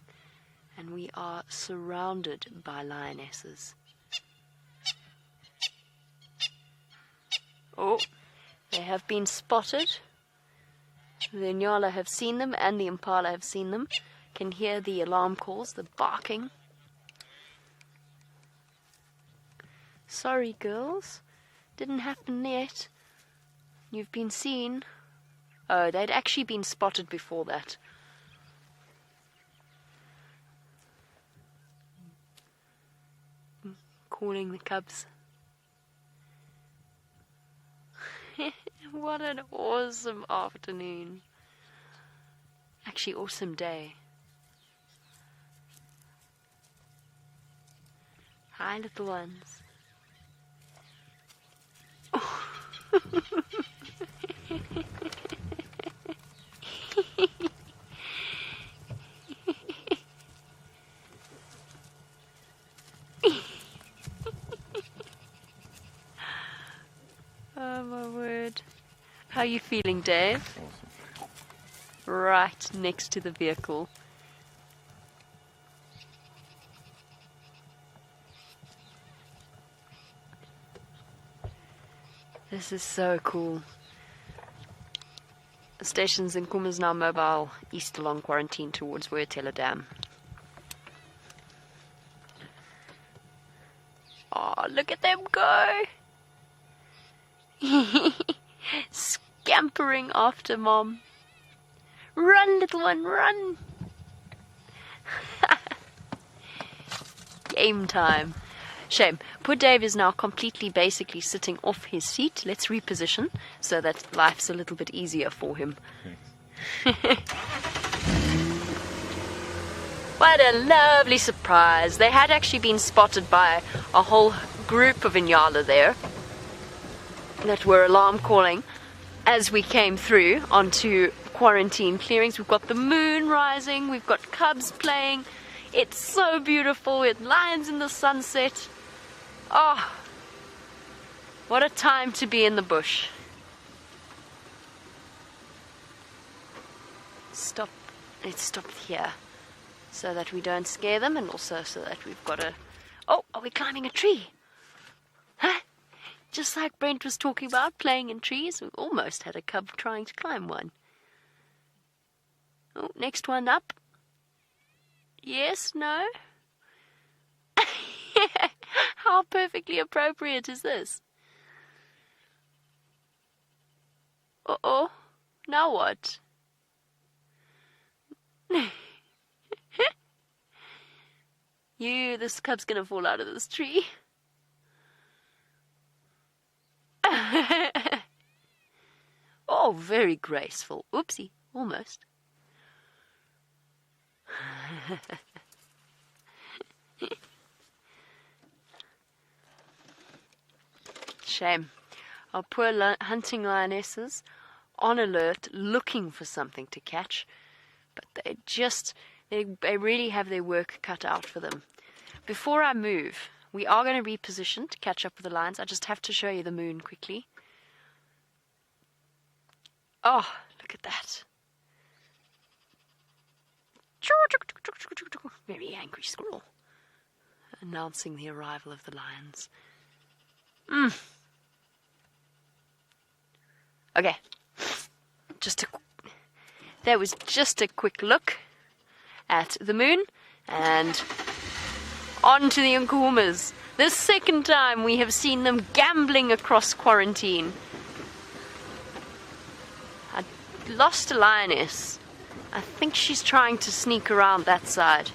and we are surrounded by lionesses. Oh, they have been spotted. The Nyala have seen them, and the Impala have seen them. Can hear the alarm calls, the barking. Sorry, girls. Didn't happen yet. You've been seen. Oh, they'd actually been spotted before that. Calling the cubs. What an awesome afternoon. Actually, awesome day. Hi, little ones. Oh, my word. How are you feeling, Dave? Awesome. Right next to the vehicle. This is so cool. The station's in Nkuhuma's now mobile, east along quarantine towards Woyatela Dam. Oh, look at them go! Scampering after Mom. Run, little one, run! Game time. Shame. Poor Dave is now completely basically sitting off his seat. Let's reposition so that life's a little bit easier for him. What a lovely surprise. They had actually been spotted by a whole group of Inyala there that were alarm calling as we came through onto quarantine clearings. We've got the moon rising, we've got cubs playing. It's so beautiful, with lions in the sunset. Oh, what a time to be in the bush. Let's stop here so that we don't scare them, and also so that we've got a... Oh, are we climbing a tree? Huh? Just like Brent was talking about, playing in trees. We almost had a cub trying to climb one. Oh, next one up. Yes, no? How perfectly appropriate is this? Uh-oh. Now what? This cub's gonna fall out of this tree. Oh, very graceful. Oopsie, almost. Shame. Our poor hunting lionesses, on alert, looking for something to catch, but they really have their work cut out for them. Before I move, we are going to reposition to catch up with the lions. I just have to show you the moon quickly. Oh, look at that. Very angry squirrel. Announcing the arrival of the lions. Okay. That was just a quick look at the moon, and on to the Nkuhumas. The second time we have seen them gambling across quarantine. I lost a lioness. I think she's trying to sneak around that side.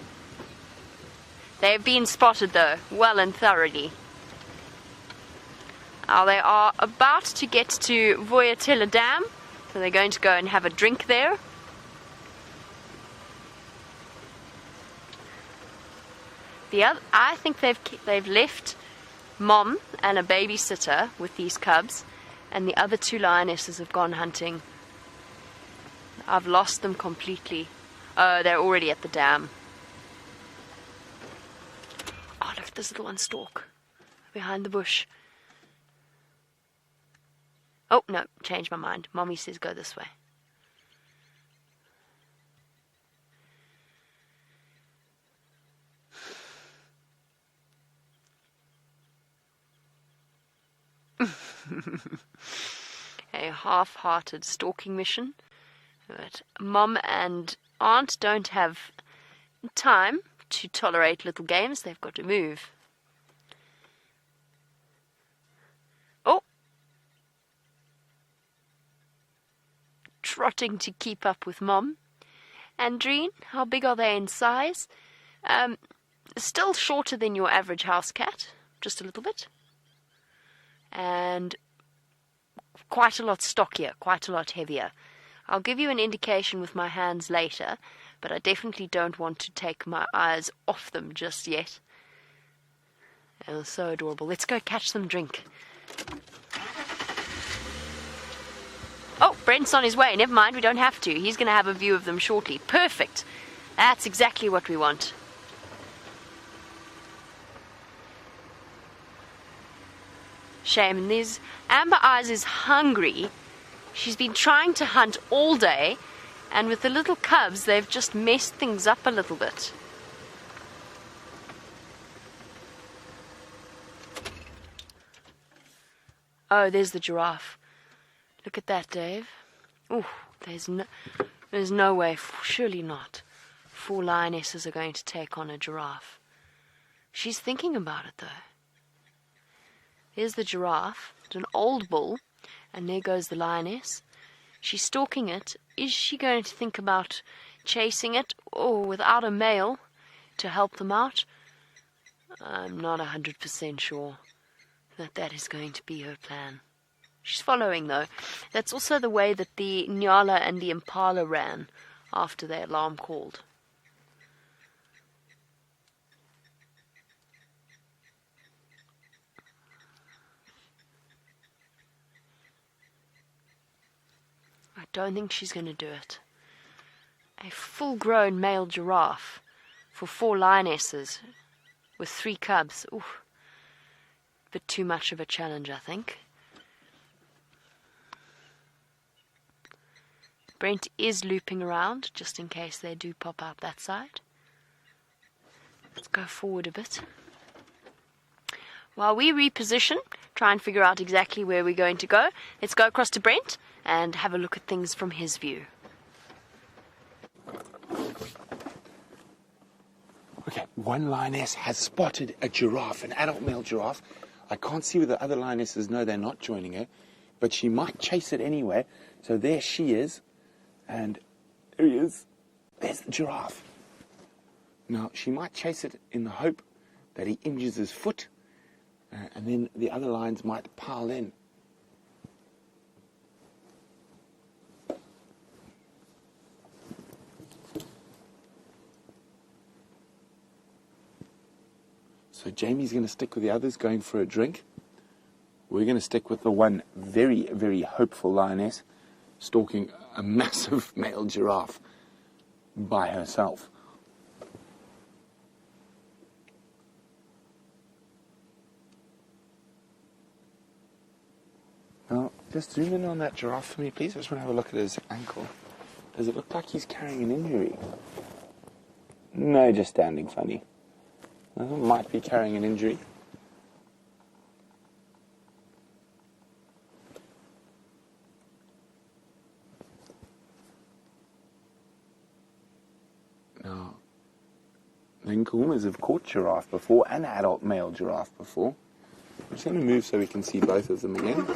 They've been spotted though, well and thoroughly. Now they are about to get to Voyatella Dam, so they're going to go and have a drink there. I think they've left Mom and a babysitter with these cubs, and the other two lionesses have gone hunting. I've lost them completely. Oh, they're already at the dam. Oh, look at this little one stalk behind the bush. Oh, no, changed my mind. Mommy says go this way. A half-hearted stalking mission. But Mom and Aunt don't have time to tolerate little games. They've got to move. Oh! Trotting to keep up with Mom. Andreen, how big are they in size? Still shorter than your average house cat. Just a little bit. And quite a lot stockier, quite a lot heavier. I'll give you an indication with my hands later, but I definitely don't want to take my eyes off them just yet. They're so adorable. Let's go catch them drink. Oh, Brent's on his way. Never mind, we don't have to. He's going to have a view of them shortly. Perfect. That's exactly what we want. Shame. And this Amber Eyes is hungry. She's been trying to hunt all day, and with the little cubs, they've just messed things up a little bit. Oh, there's the giraffe. Look at that, Dave. Oh, there's no way, surely not. 4 lionesses are going to take on a giraffe. She's thinking about it, though. There's the giraffe. It's an old bull. And there goes the lioness. She's stalking it. Is she going to think about chasing it, or without a male to help them out? I'm not 100% sure that is going to be her plan. She's following, though. That's also the way that the Nyala and the Impala ran after their alarm called. don't think she's going to do it. A full-grown male giraffe for 4 lionesses with 3 cubs. Ooh, bit too much of a challenge, I think. Brent is looping around, just in case they do pop out that side. Let's go forward a bit. While we reposition, try and figure out exactly where we're going to go, let's go across to Brent and have a look at things from his view. Okay, one lioness has spotted a giraffe, an adult male giraffe. I can't see whether the other lionesses know they're not joining her, but she might chase it anyway. So there she is, and there he is. There's the giraffe. Now, she might chase it in the hope that he injures his foot, and then the other lions might pile in. So Jamie's going to stick with the others going for a drink. We're going to stick with the one very, very hopeful lioness stalking a massive male giraffe by herself. Now, just zoom in on that giraffe for me, please. I just want to have a look at his ankle. Does it look like he's carrying an injury? No, just standing funny. Might be carrying an injury. Now, the Nkumas have caught giraffe before, an adult male giraffe before. I'm just going to move so we can see both of them again.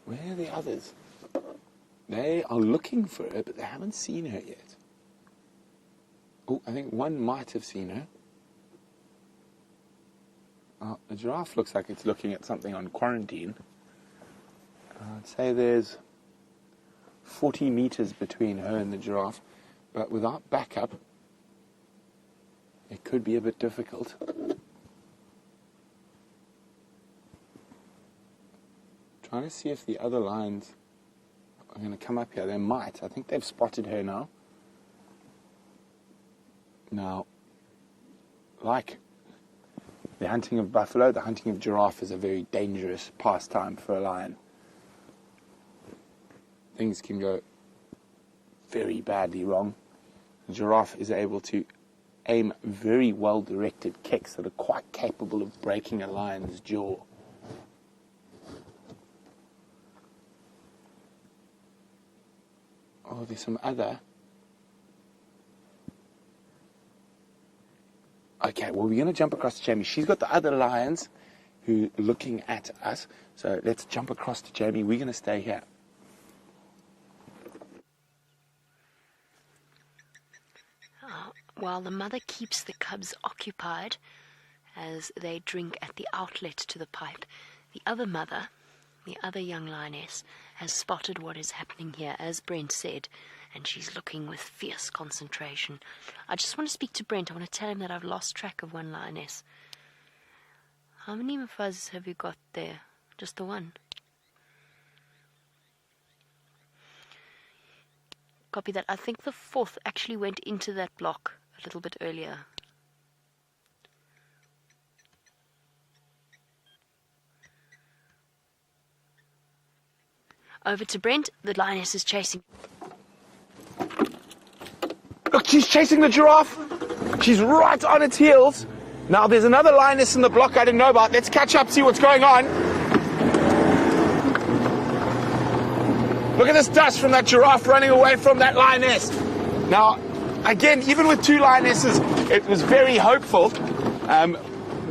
Where are the others? They are looking for her, but they haven't seen her yet. Oh, I think one might have seen her. The giraffe looks like it's looking at something on quarantine. I'd say there's 40 meters between her and the giraffe, but without backup, it could be a bit difficult. Trying to see if the other lions are going to come up here. They might. I think they've spotted her now. Now, like the hunting of buffalo, the hunting of giraffe is a very dangerous pastime for a lion. Things can go very badly wrong. The giraffe is able to aim very well-directed kicks that are quite capable of breaking a lion's jaw. Oh, there's some other. Okay, well, we're going to jump across to Jamie. She's got the other lions who are looking at us. So let's jump across to Jamie. We're going to stay here. While the mother keeps the cubs occupied as they drink at the outlet to the pipe, the other mother, the other young lioness, has spotted what is happening here, as Brent said, and she's looking with fierce concentration. I just want to speak to Brent. I want to tell him that I've lost track of one lioness. How many Mfuzzes have you got there? Just the one? Copy that. I think the 4th actually went into that block a little bit earlier. Over to Brent. The lioness is chasing. Look, she's chasing the giraffe. She's right on its heels. Now, there's another lioness in the block I didn't know about. Let's catch up, see what's going on. Look at this dust from that giraffe running away from that lioness. Now, again, even with 2 lionesses, it was very hopeful.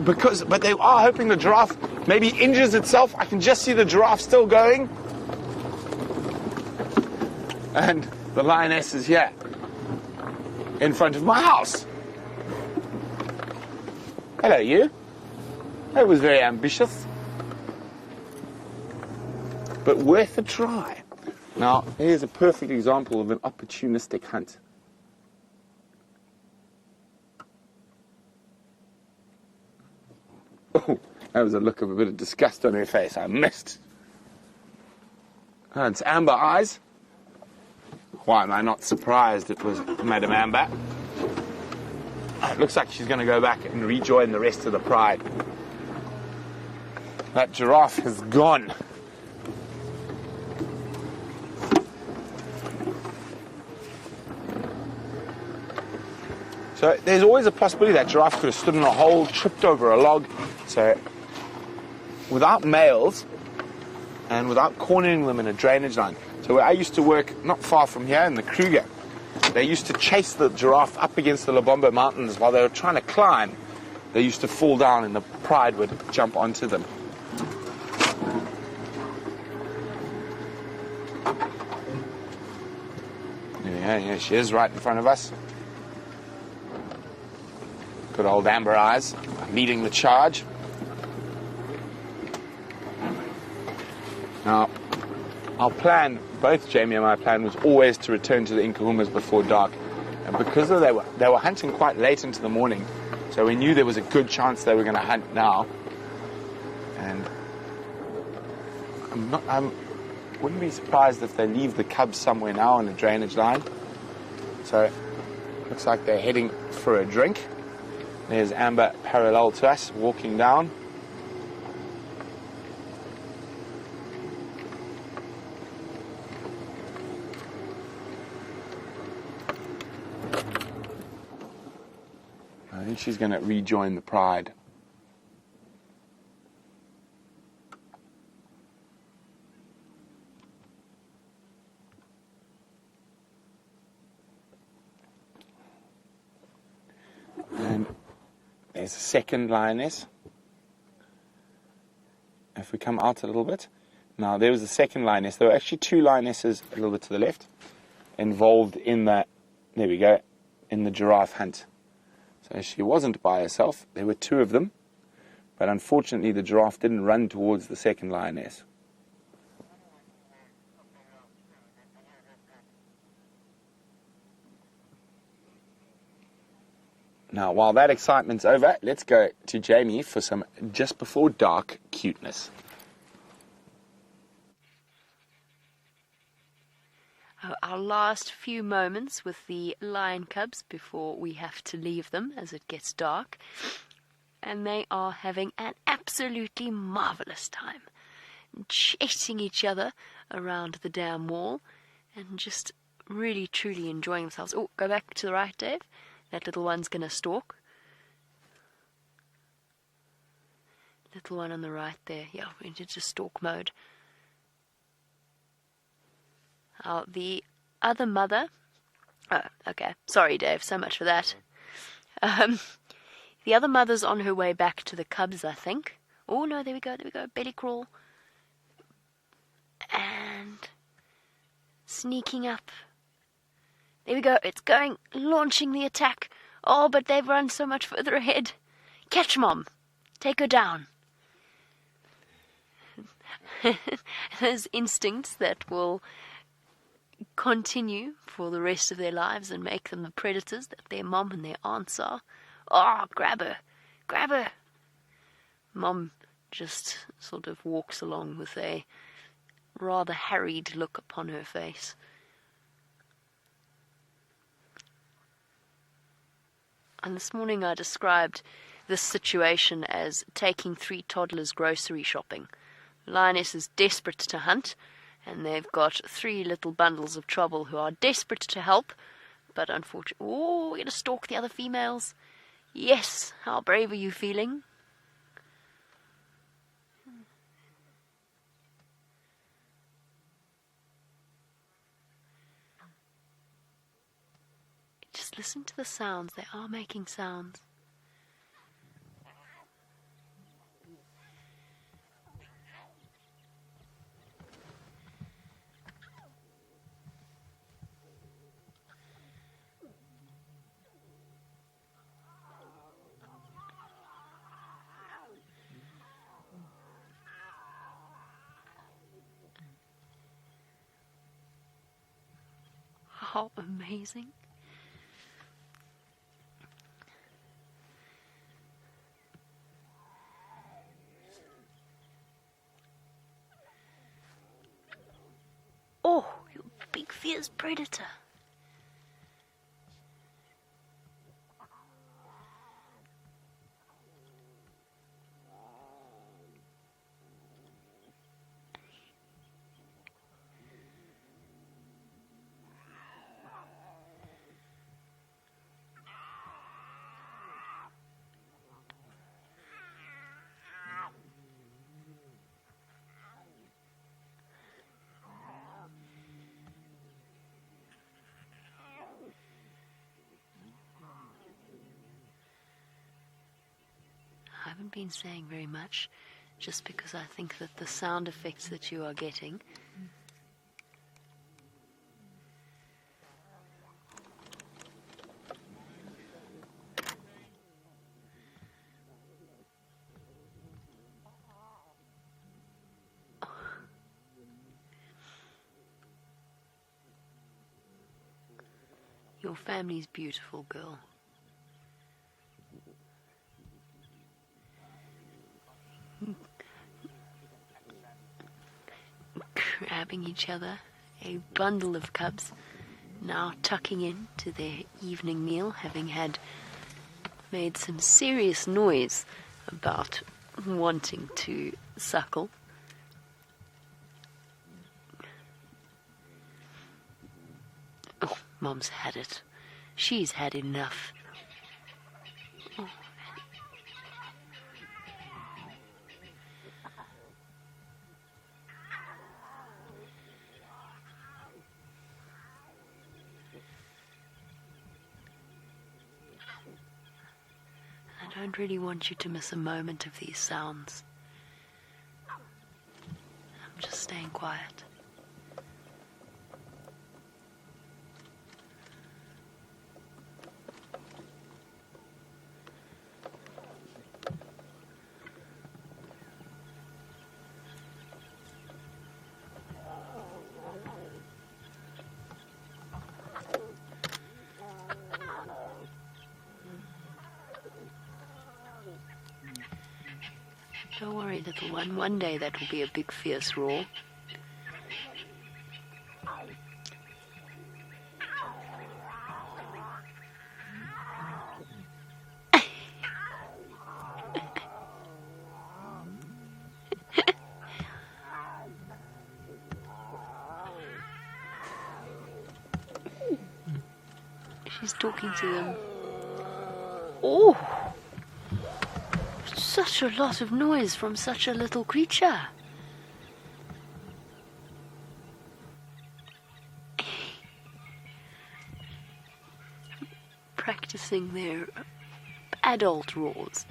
But they are hoping the giraffe maybe injures itself. I can just see the giraffe still going. And the lioness is here, in front of my house. Hello, you. That was very ambitious. but worth a try. Now, here's a perfect example of an opportunistic hunt. Oh, that was a look of a bit of disgust on her face. I missed. Oh, it's Amber Eyes. Why am I not surprised it was Madam Amber? It looks like she's going to go back and rejoin the rest of the pride. That giraffe has gone. So there's always a possibility that giraffe could have stood in a hole, tripped over a log. So without males and without cornering them in a drainage line. So where I used to work not far from here in the Kruger, they used to chase the giraffe up against the Lobombo Mountains while they were trying to climb. They used to fall down and the pride would jump onto them. Yeah, she is right in front of us. Good old Amber Eyes, leading the charge. Now, our plan, both Jamie and my plan, was always to return to the Inkahumas before dark. And because they were hunting quite late into the morning, so we knew there was a good chance they were going to hunt now. And I wouldn't be surprised if they leave the cubs somewhere now on the drainage line. So, looks like they're heading for a drink. There's Amber parallel to us, walking down. I think she's going to rejoin the pride. And there's a second lioness. If we come out a little bit. Now, there was a second lioness. There were actually two lionesses a little bit to the left involved in that, there we go, in the giraffe hunt. So she wasn't by herself. There were two of them. But unfortunately, the giraffe didn't run towards the second lioness. Now, while that excitement's over, let's go to Jamie for some just before dark cuteness. Our last few moments with the lion cubs before we have to leave them as it gets dark. And they are having an absolutely marvellous time. Chasing each other around the dam wall and just really, truly enjoying themselves. Oh, go back to the right, Dave. That little one's going to stalk. Little one on the right there. Yeah, we're into stalk mode. The other mother... Oh, okay. Sorry, Dave. So much for that. The other mother's on her way back to the cubs, I think. Oh, no, there we go. Belly crawl. And... sneaking up. There we go. It's going, launching the attack. Oh, but they've run so much further ahead. Catch, Mom. Take her down. Those instincts that will continue for the rest of their lives and make them the predators that their mom and their aunts are. Oh, grab her. Grab her. Mom just sort of walks along with a rather harried look upon her face. And this morning I described this situation as taking 3 toddlers grocery shopping. Lioness is desperate to hunt, and they've got 3 little bundles of trouble who are desperate to help, but unfortunately... Oh, we're going to stalk the other females. Yes, how brave are you feeling? Just listen to the sounds. They are making sounds. How amazing. Oh, you big fierce predator. I haven't been saying very much, just because I think that the sound effects that you are getting your family's beautiful, girl. Grabbing each other, a bundle of cubs, now tucking in to their evening meal, having made some serious noise about wanting to suckle. Oh, Mom's had it. She's had enough. Oh. I don't really want you to miss a moment of these sounds. I'm just staying quiet. Don't worry, little one. One day that will be a big, fierce roar. She's talking to them. Oh! Such a lot of noise from such a little creature. Practicing their adult roars.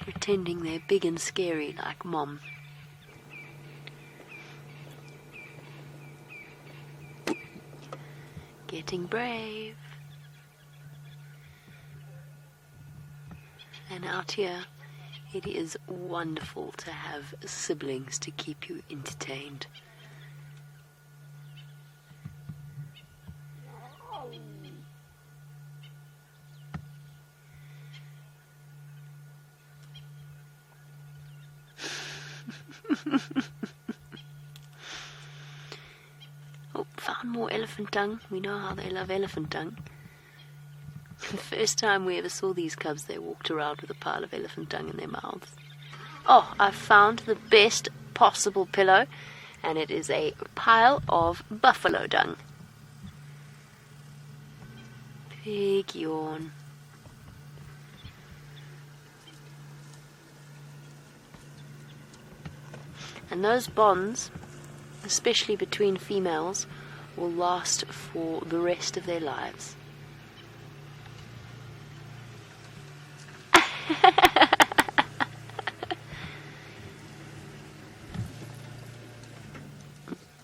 Pretending they're big and scary like Mom. Getting brave. And out here, it is wonderful to have siblings to keep you entertained. Oh, found more elephant dung. We know how they love elephant dung. The first time we ever saw these cubs, they walked around with a pile of elephant dung in their mouths. Oh, I found the best possible pillow, and it is a pile of buffalo dung. Big yawn. And those bonds, especially between females, will last for the rest of their lives.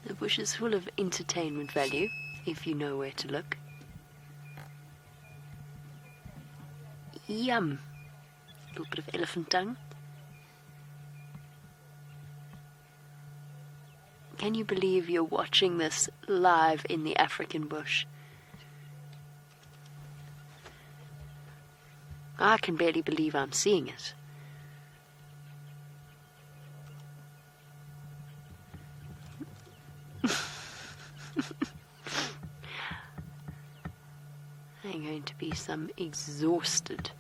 The bush is full of entertainment value, if you know where to look. Yum! A little bit of elephant dung. Can you believe you're watching this live in the African bush? I can barely believe I'm seeing it. They're going to be some exhausted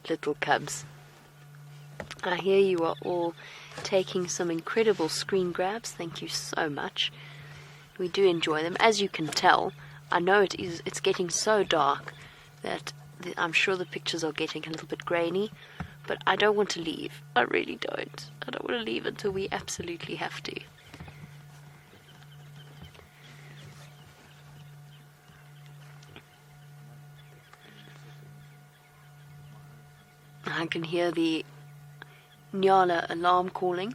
little cubs. I hear you are all taking some incredible screen grabs. Thank you so much. We do enjoy them. As you can tell, I know it's getting so dark that I'm sure the pictures are getting a little bit grainy, but I don't want to leave. I really don't. I don't want to leave until we absolutely have to. I can hear the Nyala alarm calling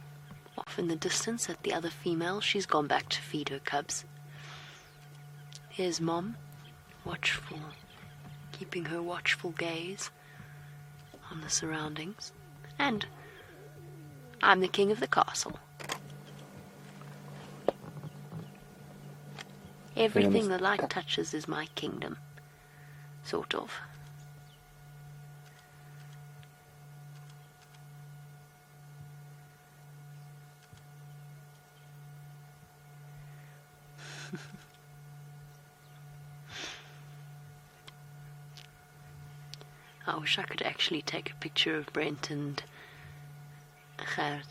off in the distance at the other female. She's gone back to feed her cubs. Here's Mom, watchful, keeping her watchful gaze on the surroundings. And I'm the king of the castle. Everything the light touches is my kingdom. Sort of. I wish I could actually take a picture of Brent and Gert.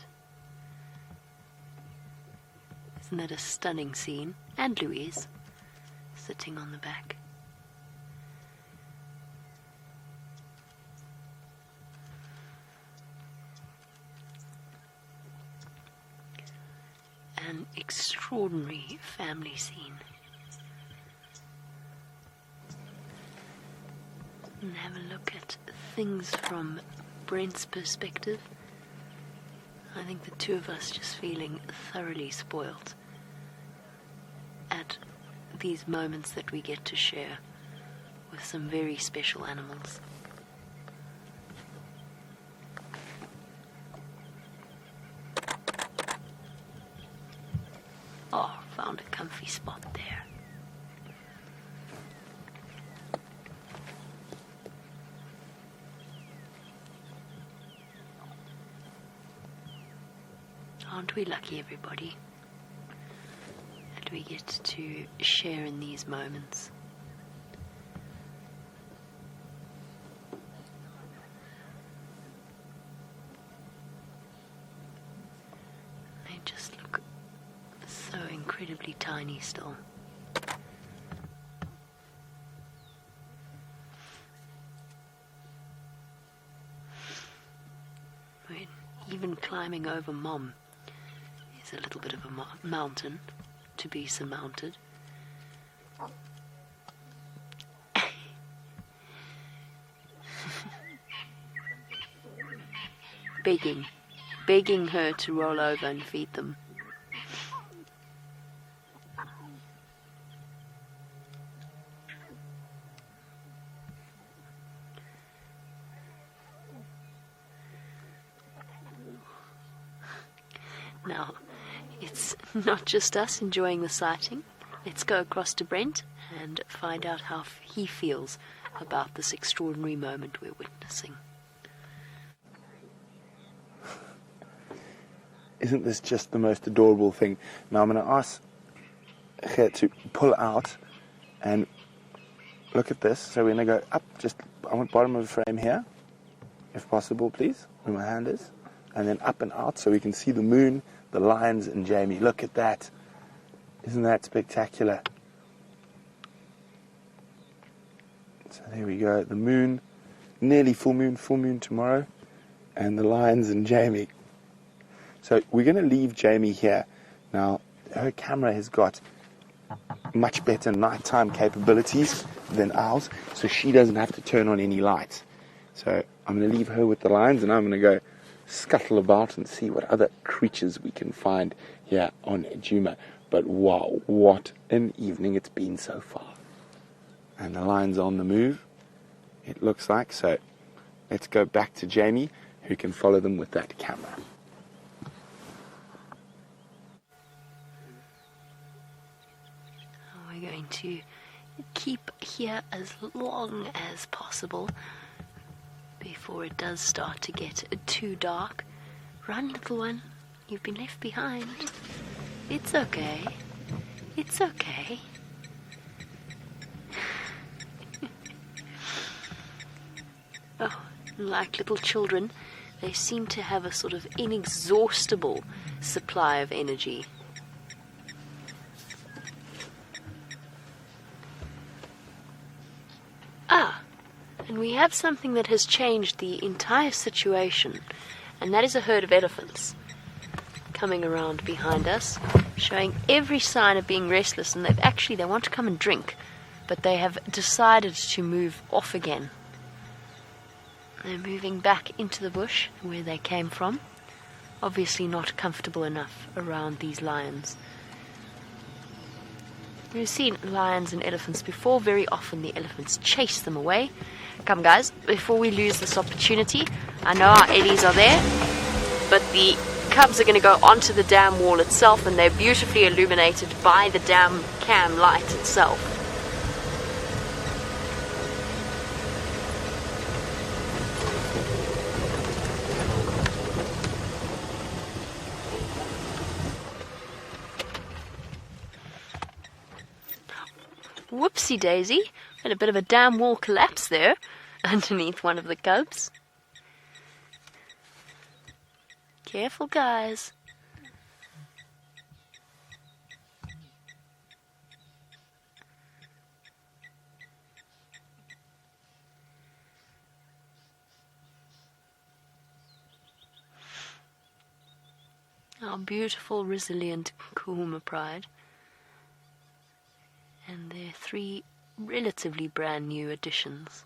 Isn't that a stunning scene? And Louise, sitting on the back. An extraordinary family scene. And have a look at things from Brent's perspective. I think the two of us just feeling thoroughly spoiled at these moments that we get to share with some very special animals. Oh, found a comfy spot there. Aren't we lucky, everybody, that we get to share in these moments? They just look so incredibly tiny still. Even climbing over Mom is a little bit of a mountain to be surmounted. begging her to roll over and feed them. Now, it's not just us enjoying the sighting. Let's go across to Brent and find out how he feels about this extraordinary moment we're witnessing. Isn't this just the most adorable thing? Now I'm going to ask Gert to pull out and look at this. So we're going to go up, I want bottom of the frame here, if possible, please, where my hand is. And then up and out so we can see the moon, the lions, and Jamie. Look at that. Isn't that spectacular? So there we go. The moon, nearly full moon tomorrow, and the lions and Jamie. So we're going to leave Jamie here. Now, her camera has got much better nighttime capabilities than ours, so she doesn't have to turn on any lights. So I'm going to leave her with the lions, and I'm going to go scuttle about and see what other creatures we can find here on Djuma. But wow, what an evening it's been so far. And the lion's on the move, it looks like. So let's go back to Jamie, who can follow them with that camera. to keep here as long as possible before it does start to get too dark. Run, little one. You've been left behind. It's okay. It's okay. Oh, like little children, they seem to have a sort of inexhaustible supply of energy. Ah, and we have something that has changed the entire situation, and that is a herd of elephants coming around behind us, showing every sign of being restless, and they want to come and drink, but they have decided to move off again. They're moving back into the bush where they came from, obviously not comfortable enough around these lions. We've seen lions and elephants before. Very often the elephants chase them away. Come guys, before we lose this opportunity, I know our Ellies are there, but the cubs are going to go onto the dam wall itself, and they're beautifully illuminated by the dam cam light itself. Whoopsie daisy, had a bit of a dam wall collapse there underneath one of the cubs. Careful, guys. Our beautiful, resilient Kuhuma pride. And their 3 relatively brand new additions.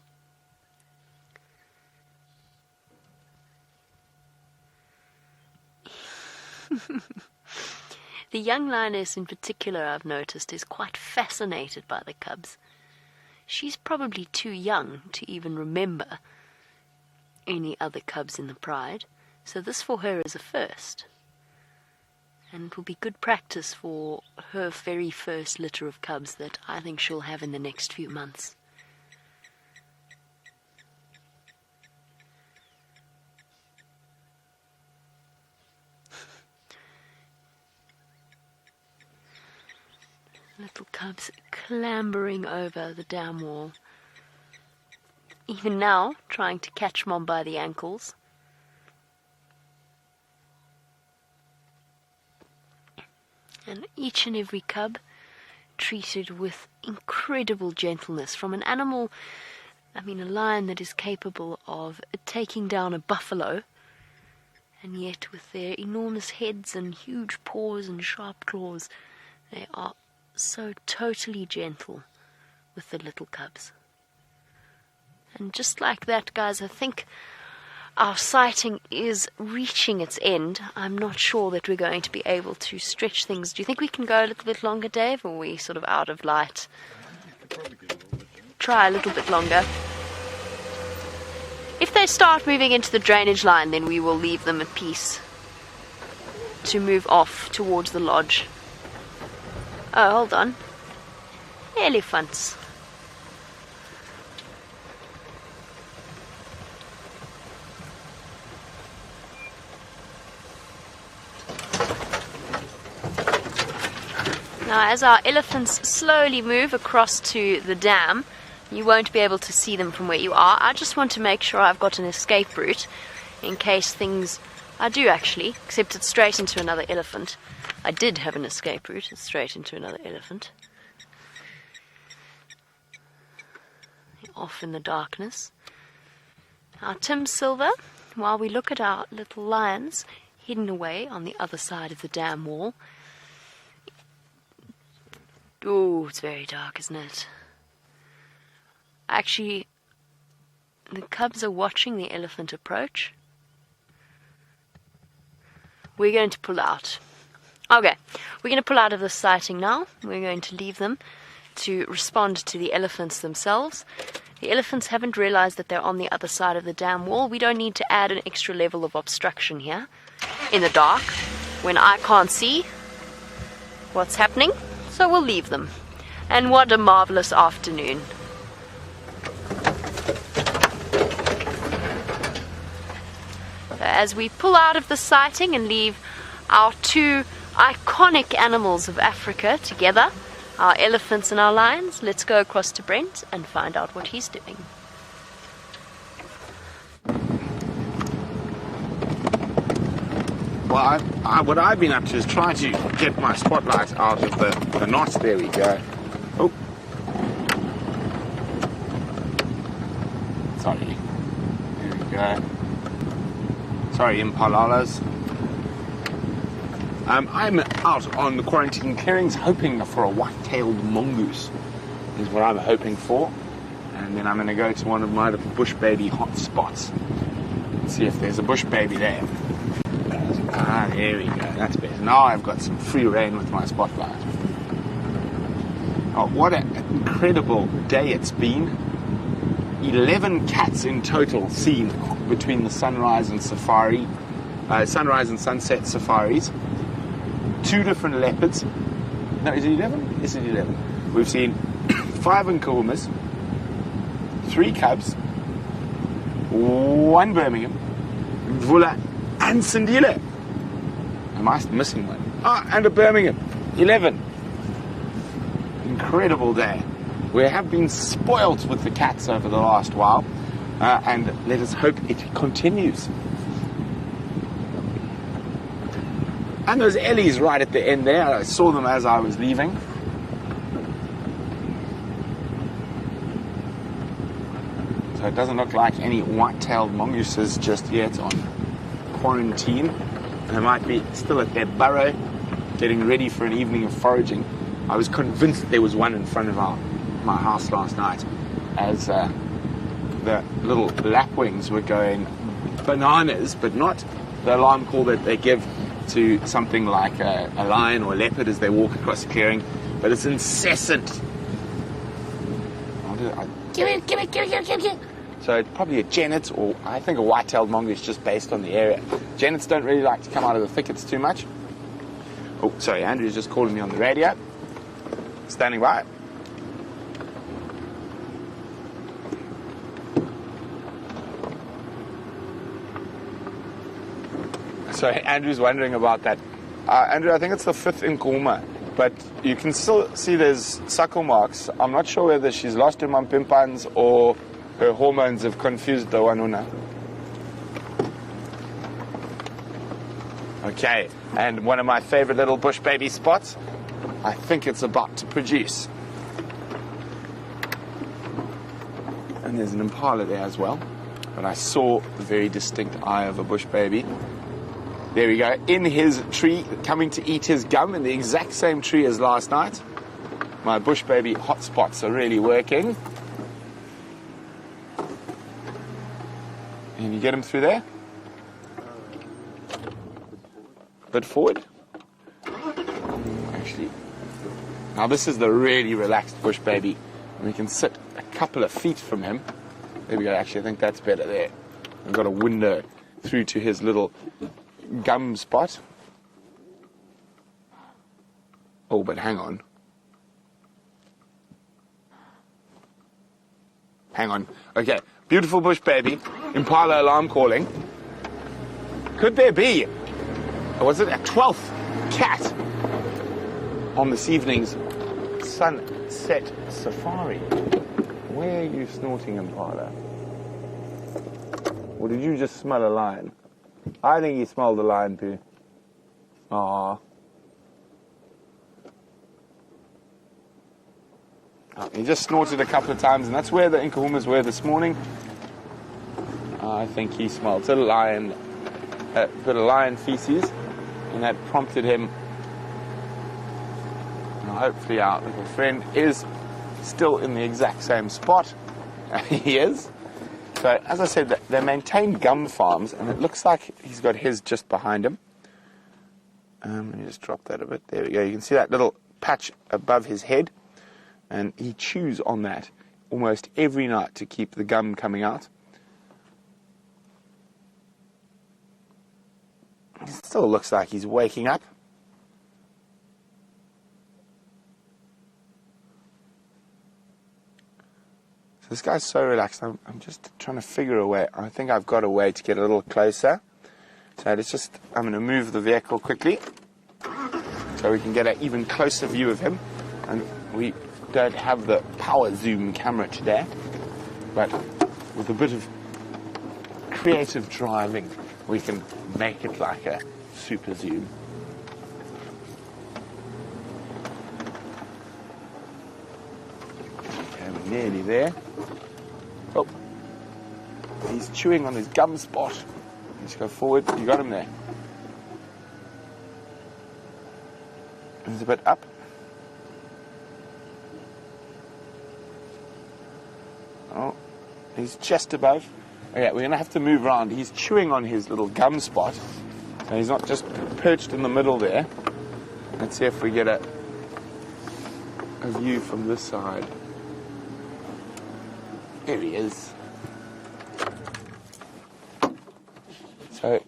The young lioness in particular, I've noticed, is quite fascinated by the cubs. She's probably too young to even remember any other cubs in the pride, so this for her is a first. And it will be good practice for her very first litter of cubs that I think she'll have in the next few months. Little cubs clambering over the dam wall. Even now, trying to catch Mom by the ankles. And each and every cub treated with incredible gentleness from an animal, a lion that is capable of taking down a buffalo, and yet with their enormous heads and huge paws and sharp claws, they are so totally gentle with the little cubs. And just like that, guys, I think our sighting is reaching its end. I'm not sure that we're going to be able to stretch things. Do you think we can go a little bit longer, Dave, or are we sort of out of light? Try a little bit longer. If they start moving into the drainage line, then we will leave them at peace to move off towards the lodge. Oh, hold on. Elephants. Now, as our elephants slowly move across to the dam, you won't be able to see them from where you are. I just want to make sure I've got an escape route in case things... I do actually, except it's straight into another elephant. I did have an escape route. It's straight into another elephant. Off in the darkness. Our Tim Silver, while we look at our little lions hidden away on the other side of the dam wall. Oh, it's very dark, isn't it? Actually, the cubs are watching the elephant approach. We're going to pull out. Okay, we're going to pull out of this sighting now. We're going to leave them to respond to the elephants themselves. The elephants haven't realized that they're on the other side of the dam wall. We don't need to add an extra level of obstruction here in the dark when I can't see what's happening, so we'll leave them. And what a marvellous afternoon. As we pull out of the sighting and leave our two iconic animals of Africa together, our elephants and our lions, let's go across to Brent and find out what he's doing. Well, what I've been up to is trying to get my spotlight out of the knot. There we go. Oh. Sorry. There we go. Sorry, Impalalas. I'm out on the quarantine clearings hoping for a white-tailed mongoose, is what I'm hoping for. And then I'm going to go to one of my little bush baby hot spots and see if there's a bush baby there. Ah, there we go. That's better. Now I've got some free reign with my spotlight. Oh, what an incredible day it's been. 11 cats in total seen between the sunrise and sunrise and sunset safaris. 2 different leopards. No, is it 11? Is it 11? We've seen 5 Nkuhumas, 3 cubs, 1 Birmingham, Mvula, and Sindile. Am I missing one? Ah, and a Birmingham. 11. Incredible day. We have been spoilt with the cats over the last while, and let us hope it continues. And those Ellies right at the end there, I saw them as I was leaving. So it doesn't look like any white-tailed mongooses just yet on quarantine. They might be still at their burrow, getting ready for an evening of foraging. I was convinced there was one in front of my house last night, as the little lapwings were going bananas, but not the alarm call that they give to something like a lion or a leopard as they walk across the clearing, but it's incessant. Give it. So it's probably a genet, or I think a white-tailed mongoose, just based on the area. Genets don't really like to come out of the thickets too much. Oh, sorry, Andrew's just calling me on the radio. Standing by. So Andrew's wondering about that. Andrew, I think it's the 5th Nkuhuma, but you can still see there's suckle marks. I'm not sure whether she's lost her mampimpans or her hormones have confused the wanuna. Okay, and one of my favorite little bush baby spots, I think it's about to produce. And there's an impala there as well, but I saw the very distinct eye of a bush baby. There we go, in his tree, coming to eat his gum in the exact same tree as last night. My bush baby hotspots are really working. Can you get him through there? A bit forward? Actually, now this is the really relaxed bush baby. And we can sit a couple of feet from him. There we go, actually, I think that's better there. We've got a window through to his little gum spot. Oh, but hang on. Hang on. Okay, beautiful bush baby. Impala alarm calling. Could there be, was it a 12th cat on this evening's sunset safari? Where are you snorting, Impala? Or did you just smell a lion? I think he smelled a lion poo. Aww. Oh, he just snorted a couple of times, and that's where the Nkuhumas were this morning. I think he smelled a bit of lion feces, and that prompted him. Now hopefully our little friend is still in the exact same spot. He is. So, as I said, they maintain gum farms, and it looks like he's got his just behind him. Let me just drop that a bit. There we go. You can see that little patch above his head, and he chews on that almost every night to keep the gum coming out. It still looks like he's waking up. So this guy's so relaxed. I'm just trying to figure a way. I think I've got a way to get a little closer. So I'm going to move the vehicle quickly so we can get an even closer view of him. And we don't have the power zoom camera today, but with a bit of creative driving, we can make it like a super zoom. Okay, we're nearly there. Oh, he's chewing on his gum spot. Let's go forward. You got him there. He's a bit up. Oh, he's just above. Okay, we're going to have to move around. He's chewing on his little gum spot. So he's not just perched in the middle there. Let's see if we get a view from this side. There he is. So,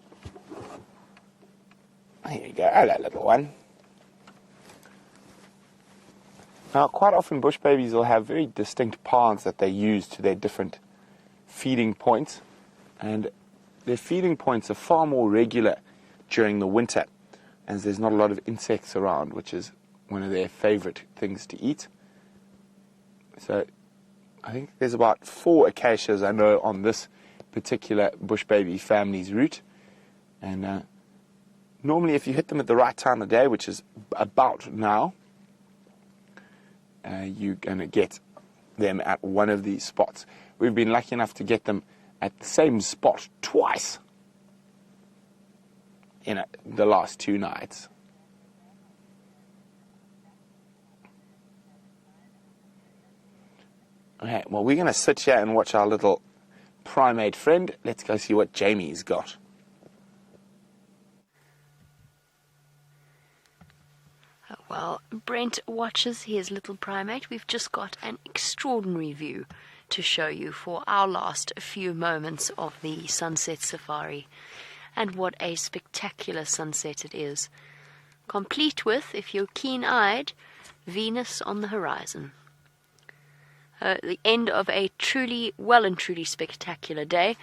here you go. Hello, little one. Now, quite often bush babies will have very distinct paths that they use to their different feeding points, and their feeding points are far more regular during the winter, as there's not a lot of insects around, which is one of their favorite things to eat. So, I think there's about 4 acacias I know on this particular bush baby family's route, and normally if you hit them at the right time of day, which is about now, you're going to get them at one of these spots. We've been lucky enough to get them at the same spot twice in the last 2 nights. Okay, well, we're going to sit here and watch our little primate friend. Let's go see what Jamie's got. While Brent watches his little primate, we've just got an extraordinary view to show you for our last few moments of the sunset safari. And what a spectacular sunset it is, complete with, if you're keen-eyed, Venus on the horizon. The end of a well and truly spectacular day,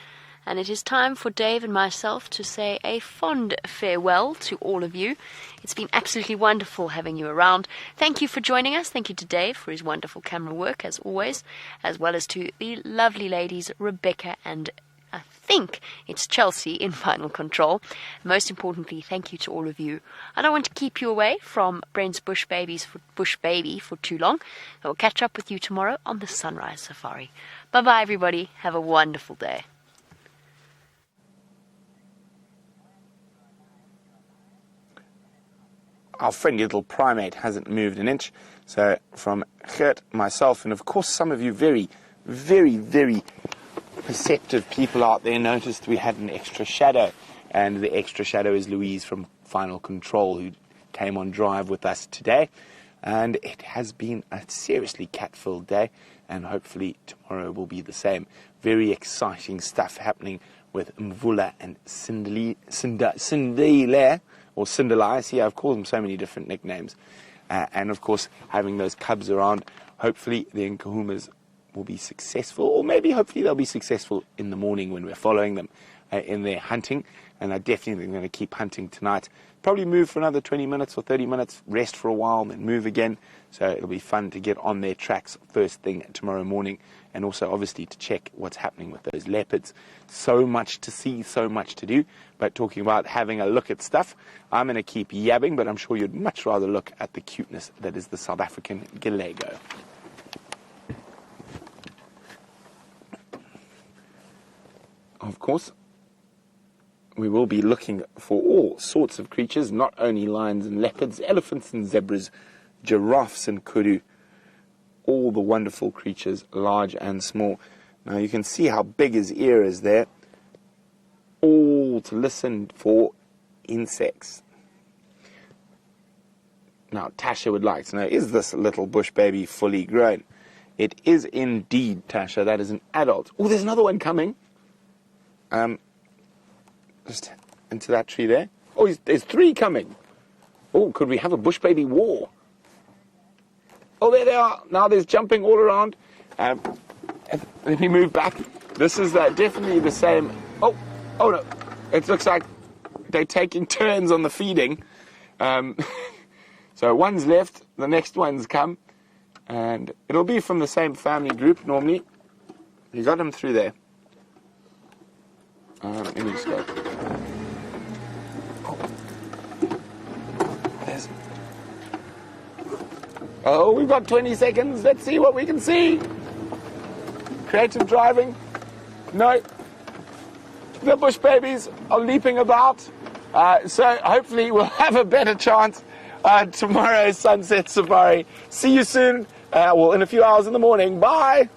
and it is time for Dave and myself to say a fond farewell to all of you. It's been absolutely wonderful having you around. Thank you for joining us. Thank you to Dave for his wonderful camera work, as always, as well as to the lovely ladies Rebecca and I think it's Chelsea in final control. Most importantly, thank you to all of you. I don't want to keep you away from Brent's Bush Baby for too long. I will catch up with you tomorrow on the Sunrise Safari. Bye-bye, everybody. Have a wonderful day. Our friendly little primate hasn't moved an inch. So from Gert, myself, and of course some of you very, very, very perceptive people out there noticed we had an extra shadow. And the extra shadow is Louise from Final Control, who came on drive with us today. And it has been a seriously cat-filled day, and hopefully tomorrow will be the same. Very exciting stuff happening with Mvula and Sindile, or Sindile. See, I've called them so many different nicknames. And, of course, having those cubs around, hopefully the Nkahumas will be successful, or maybe hopefully they'll be successful in the morning when we're following them in their hunting. And I definitely going to keep hunting tonight. Probably move for another 20 minutes or 30 minutes, rest for a while, then move again. So it'll be fun to get on their tracks first thing tomorrow morning, and also obviously to check what's happening with those leopards. So much to see, so much to do. But talking about having a look at stuff, I'm going to keep yabbing, but I'm sure you'd much rather look at the cuteness that is the South African Galego. Of course, we will be looking for all sorts of creatures, not only lions and leopards, elephants and zebras, giraffes and kudu, all the wonderful creatures, large and small. Now you can see how big his ear is there, all to listen for insects. Now Tasha would like to know, is this little bush baby fully grown? It is indeed, Tasha. That is an adult. Oh, there's another one coming. Just into that tree there. Oh, there's 3 coming. Oh, could we have a bush baby war? Oh, there they are. Now there's jumping all around. Let me move back. This is definitely the same. Oh no. It looks like they're taking turns on the feeding. So one's left, the next one's come. And it'll be from the same family group normally. You got them through there. Let me just go. Oh, we've got 20 seconds. Let's see what we can see. Creative driving. No. The bush babies are leaping about. So hopefully we'll have a better chance tomorrow's sunset safari. See you soon. In a few hours in the morning. Bye.